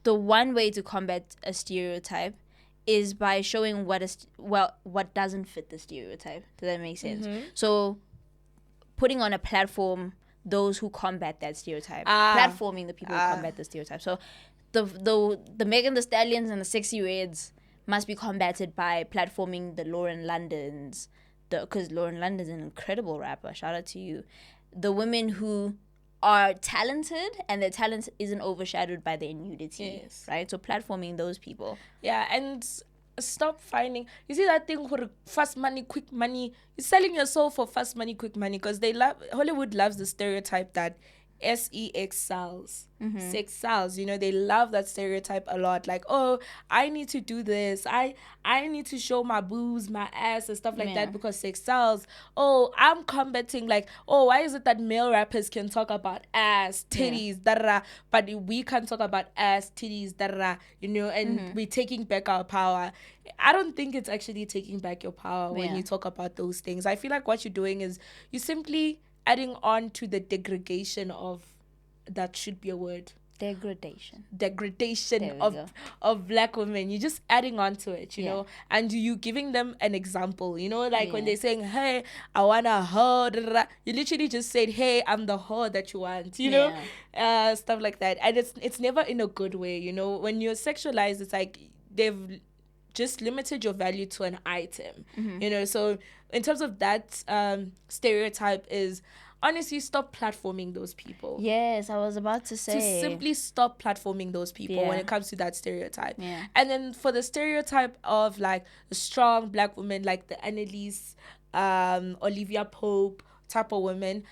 the one way to combat a stereotype is by showing what doesn't fit the stereotype. Does that make sense? So putting on a platform those who combat that stereotype. Platforming the people who combat the stereotype. So the Megan Thee Stallions and the Sexy Reds must be combated by platforming the Lauren Londons, because Lauren London's an incredible rapper. Shout out to you. The women who are talented and their talent isn't overshadowed by their nudity, right? So platforming those people. Yeah, and stop finding... You see that thing for fast money, quick money? You're selling your soul for fast money, quick money, because Hollywood loves the stereotype that sex sells. Sex sells. They love that stereotype a lot. Like, oh, I need to do this. I need to show my boobs, my ass, and stuff like that because sex sells. Oh, I'm combating, like, oh, why is it that male rappers can talk about ass, titties, but we can't talk about ass, titties, and we're taking back our power. I don't think it's actually taking back your power when you talk about those things. I feel like what you're doing is you simply adding on to the degradation of... That should be a word. Degradation of black women. You're just adding on to it, you know, and you giving them an example, like when they're saying, hey, I want a hoe, you literally just said, hey, I'm the hoe that you want, stuff like that. And it's never in a good way, when you're sexualized, it's like they've just limited your value to an item, so in terms of that, stereotype is, honestly, stop platforming those people. Yes, I was about to say. To simply stop platforming those people when Yeah. it comes to that stereotype. Yeah. And then for the stereotype of like the strong black woman, like the Annalise, Olivia Pope type of women,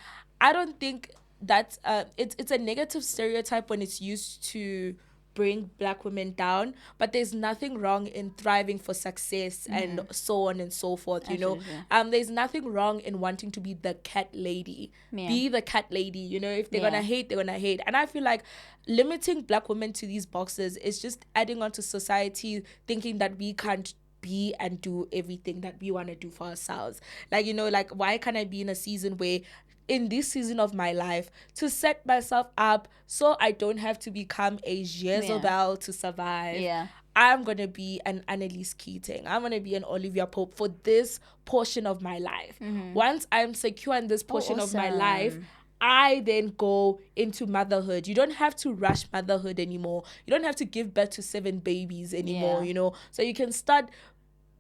I don't think that's it's a negative stereotype when it's used to bring black women down, but there's nothing wrong in thriving for success and so on and so forth. You know, there's nothing wrong in wanting to be the cat lady. Yeah. Be the cat lady. You know, if they're Yeah. gonna hate, they're gonna hate. And I feel like limiting black women to these boxes is just adding on to society thinking that we can't be and do everything that we want to do for ourselves. Like, you know, like, why can't I be in a season where in this season of my life to set myself up so I don't have to become a Jezebel to survive. Yeah. I'm going to be an Annalise Keating. I'm going to be an Olivia Pope for this portion of my life. Once I'm secure in this portion of my life, I then go into motherhood. You don't have to rush motherhood anymore. You don't have to give birth to 7 babies anymore, you know. So you can start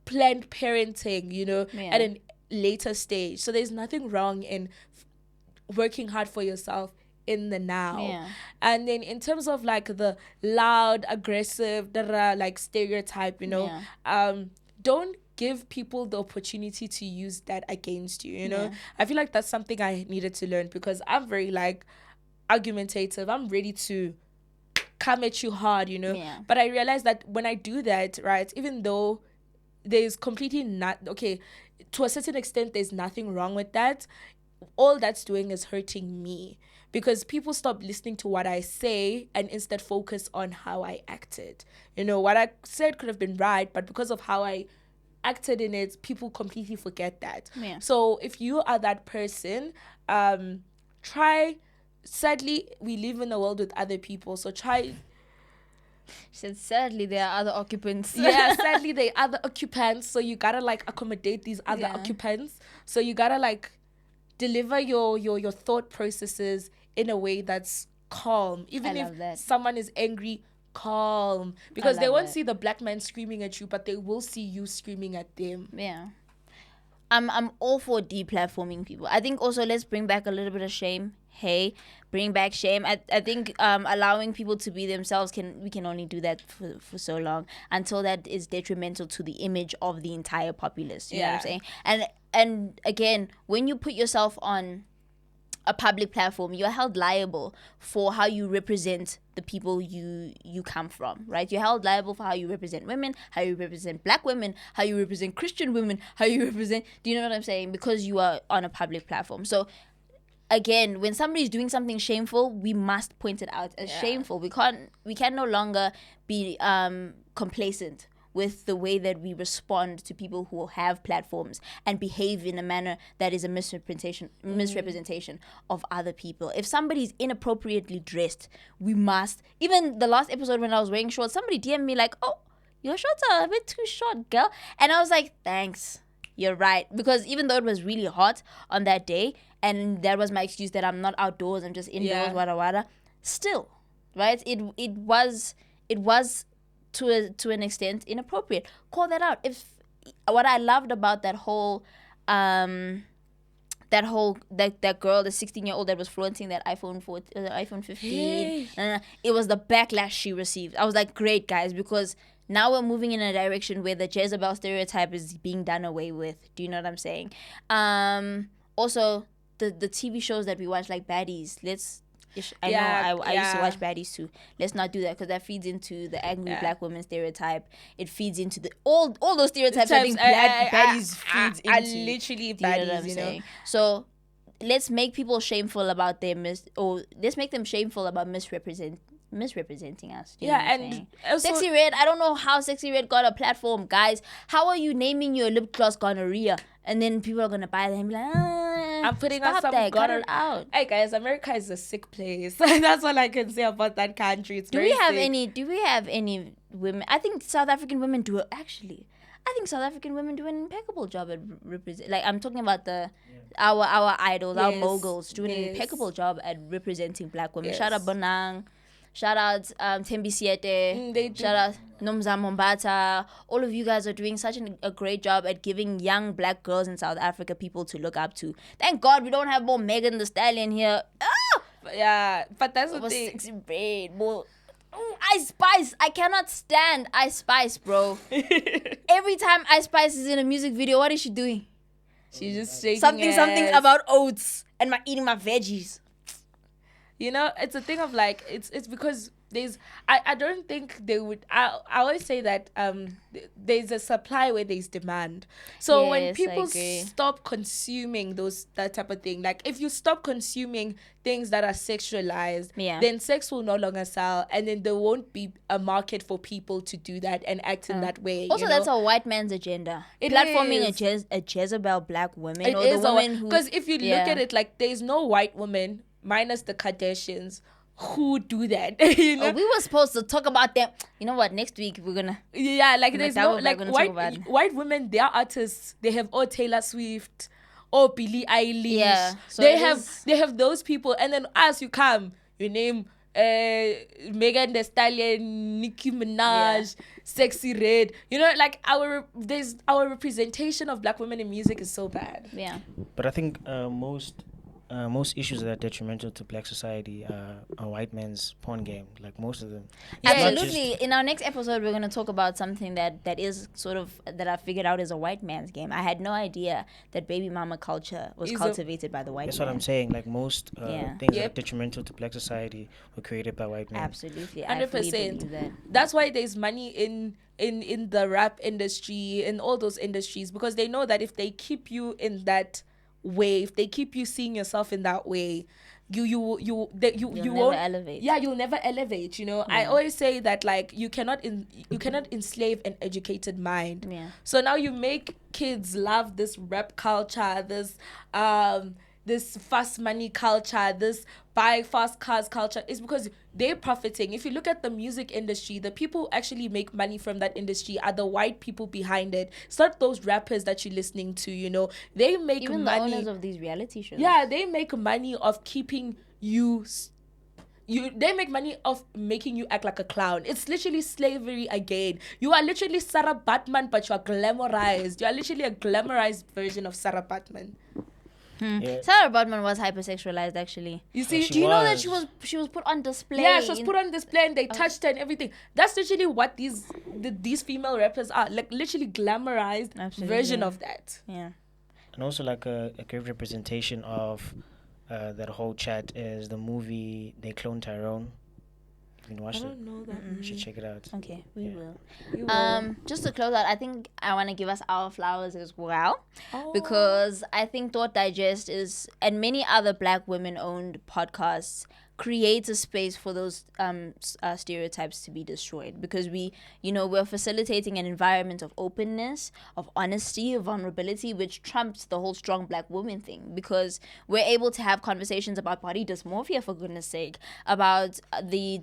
planned parenting, you know, at a later stage. So there's nothing wrong in working hard for yourself in the now. Yeah. And then in terms of like the loud, aggressive, like stereotype, you know, don't give people the opportunity to use that against you, you know. I feel like that's something I needed to learn because I'm very like argumentative. I'm ready to come at you hard, you know. But I realized that when I do that, right, even though there's completely not okay, to a certain extent there's nothing wrong with that, all that's doing is hurting me because people stop listening to what I say and instead focus on how I acted. You know, what I said could have been right, but because of how I acted in it, people completely forget that. So if you are that person, sadly we live in a world with other people, so try. She said, sadly, there are other occupants. Sadly, there are other occupants. So you gotta like accommodate these other occupants. So you gotta like deliver your thought processes in a way that's calm. Even if someone is angry, calm. Because they won't see the black man screaming at you, but they will see you screaming at them. Yeah. I'm all for deplatforming people. I think also let's bring back a little bit of shame. Bring back shame. I think allowing people to be themselves we can only do that for so long until that is detrimental to the image of the entire populace. You know what I'm saying? And again, when you put yourself on a public platform, you're held liable for how you represent the people you come from, right? You're held liable for how you represent women, how you represent black women, how you represent Christian women, how you represent, do you know what I'm saying? Because you are on a public platform. So again, when somebody's doing something shameful, we must point it out as shameful. We can no longer be complacent with the way that we respond to people who have platforms and behave in a manner that is a misrepresentation of other people. If somebody's inappropriately dressed, we must. Even the last episode when I was wearing shorts, somebody DM'd me like, "Oh, your shorts are a bit too short, girl." And I was like, "Thanks. You're right." Because even though it was really hot on that day, and that was my excuse that I'm not outdoors, I'm just indoors, wada, still, right? It was to an extent inappropriate. Call that out. If what I loved about that girl, the 16-year-old that was flaunting that iPhone 15, it was the backlash she received. I was like, great guys, because now we're moving in a direction where the Jezebel stereotype is being done away with. Do you know what I'm saying? Also, the TV shows that we watch, like Baddies, I used to watch Baddies too. Let's not do that, because that feeds into the angry black woman stereotype. It feeds into all those stereotypes. I think Baddies feeds into. Are literally Baddies, you know. So let's make people shameful about let's make them shameful about misrepresenting us. And also, Sexy Red, I don't know how Sexy Red got a platform, guys. How are you naming your lip gloss gonorrhea? And then people are gonna buy them and be like, I'm putting on some cut it out. Hey guys, America is a sick place. That's all I can say about that country. It's do we have any women? I think South African women do it, actually. I think South African women do an impeccable job at represent. Like, I'm talking about our idols, our moguls do an impeccable job at representing black women. Shout out Bonang. Shout out Tembi Siete. They do. Shout out Nomza Mombata. All of you guys are doing such a great job at giving young black girls in South Africa people to look up to. Thank God we don't have more Megan Thee Stallion here. Yeah, but that's the More thing. sexy braid, more. Ice Spice. I cannot stand Ice Spice, bro. Every time Ice Spice is in a music video, what is she doing? She's just shaking Something ass. about oats and eating my veggies. You know, it's a thing of like, it's because I don't think they would, I always say that there's a supply where there's demand. So when Yes, people I agree. stop consuming that type of thing, like if you stop consuming things that are sexualized, Yeah. then sex will no longer sell, and then there won't be a market for people to do that and act in that way. Also, you know? that's a white man's agenda. It Platforming is. a Jezebel black woman, It or is the woman who. because if you Yeah. look at it, like there's no white woman minus the Kardashians who do that. You know? Oh, we were supposed to talk about them. You know what? Next week we're gonna. Yeah, like there's no we're like gonna talk about. white women. They are artists. They have Taylor Swift, Billie Eilish. Yeah, so they it have those people, and then as you come, you name Megan Thee Stallion, Nicki Minaj, Sexy Red. You know, like our representation of black women in music is so bad. Yeah. But I think most issues that are detrimental to black society are white men's porn game. Like most of them. It's not Absolutely. In our next episode, we're going to talk about something that is sort of, that I figured out is a white man's game. I had no idea that baby mama culture was cultivated by the white That's man. what I'm saying. Like most Yeah. things that Yep. are detrimental to black society were created by white men. Absolutely. I fully 100%. believe that. That's why there's money in the rap industry and all those industries, because they know that if they keep you in that way, if they keep you seeing yourself in that way, you never won't elevate. Yeah, you'll never elevate. You know, I always say that like you cannot enslave an educated mind. Yeah. So now you make kids love this rap culture, this fast money culture, this buy fast cars culture, is because they're profiting. If you look at the music industry, the people who actually make money from that industry are the white people behind it. It's not those rappers that you're listening to, you know. They make Even money. the owners of these reality shows. Yeah, they make money of keeping they make money of making you act like a clown. It's literally slavery again. You are literally Sarah Batman, but you are glamorized. You are literally a glamorized version of Sarah Batman. Yeah. Sarah Batman was hypersexualized, actually. You see, she Do you know that was. she was put on display? yeah, she was put on display and they touched her and everything. That's literally what these female rappers are, like literally glamorized Absolutely. version of that. Yeah. And also like a great representation of that whole chat is the movie They Cloned Tyrone. You can watch it. know that. You should check it out. Okay, we Yeah. will. You will. Just to close out, I think I want to give us our flowers as well, Oh. because I think Thought Digest is, and many other black women-owned podcasts, creates a space for those stereotypes to be destroyed, because we're facilitating an environment of openness, of honesty, of vulnerability, which trumps the whole strong black woman thing, because we're able to have conversations about body dysmorphia, for goodness sake, about the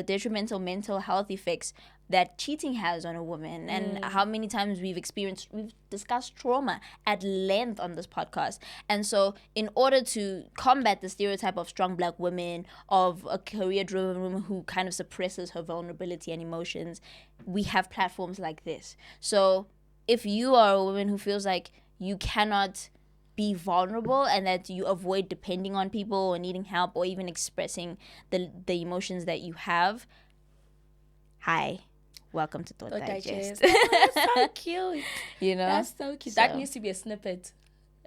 detrimental mental health effects that cheating has on a woman, and how many times we've discussed trauma at length on this podcast. And so in order to combat the stereotype of strong black women, of a career-driven woman who kind of suppresses her vulnerability and emotions, we have platforms like this. So if you are a woman who feels like you cannot be vulnerable and that you avoid depending on people or needing help or even expressing the emotions that you have, hi, welcome to Thought Digest. Oh, that's so cute. You know, That's so cute. So- That needs to be a snippet.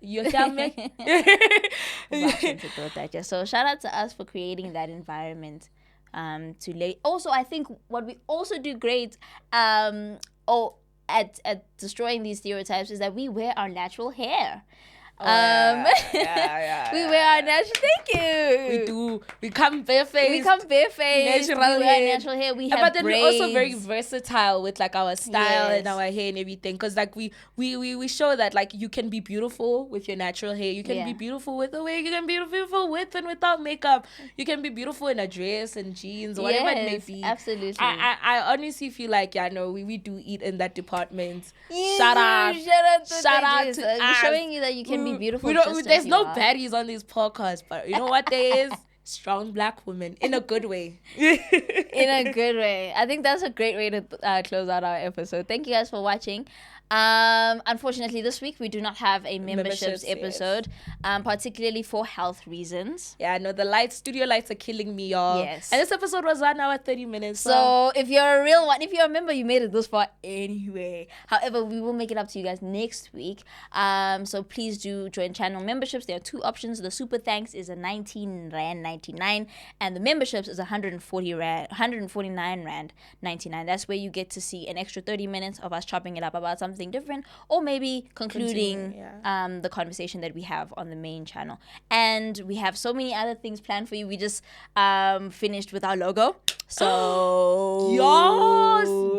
You tell me. welcome to Thought Digest. So shout out to us for creating that environment. Also, I think what we also do great at destroying these stereotypes is that we wear our natural hair. We wear our natural. Thank you. We do. We come barefaced. We come barefaced. Natural we wear hair. natural hair. We have But then braids. we're also very versatile with like our style and Yes. our hair and everything, because like we show that like you can be beautiful with your natural hair, you can be beautiful with a wig, you can be beautiful with and without makeup, you can be beautiful in a dress and jeans, whatever it may Yes, be. absolutely. I honestly feel like we do eat in that department. Yes, Shout out shout out to we're us. showing you that you can be beautiful. We don't, just there's as you no are. baddies on these podcasts, but you know what there is? strong black women in a good way. In a good way. I think that's a great way to close out our episode. Thank you guys for watching. Unfortunately, this week we do not have a memberships episode, particularly for health reasons. Yeah, no, the studio lights are killing me, y'all. Yes. And this episode was 1 hour 30 minutes. So if you're a real one, if you're a member, you made it this far anyway. However, we will make it up to you guys next week. So please do join channel memberships. There are 2 options. The super thanks is a 19 Rand 99, and the memberships is 149 Rand 99. That's where you get to see an extra 30 minutes of us chopping it up about something different, or maybe concluding the conversation that we have on the main channel. And we have so many other things planned for you. We just finished with our logo, so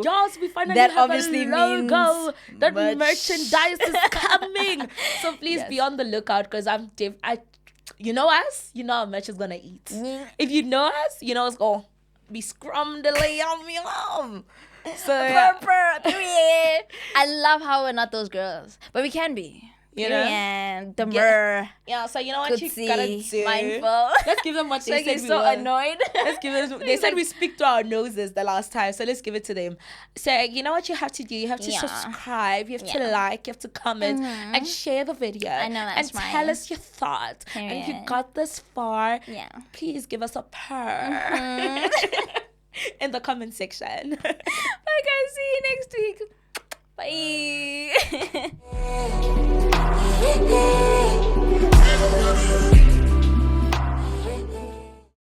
yes, we finally that have obviously a logo. That merchandise is merch. coming. So please be on the lookout, because you know us, you know our merch is gonna eat. If you know us, you know it's gonna be scrumdily yum. So I love how we're not those girls, but we can be. You know? Yeah, so you know what you gotta do? Mindful. Let's give them what they said we so were. annoyed. Let's give them. They said we speak through our noses the last time, so let's give it to them. So you know what you have to do? You have to subscribe. You have to like. You have to comment and share the video. I know that's and tell us your thoughts. Period. And if you got this far, please give us a purr in the comment section. Bye guys, see you next week. Bye.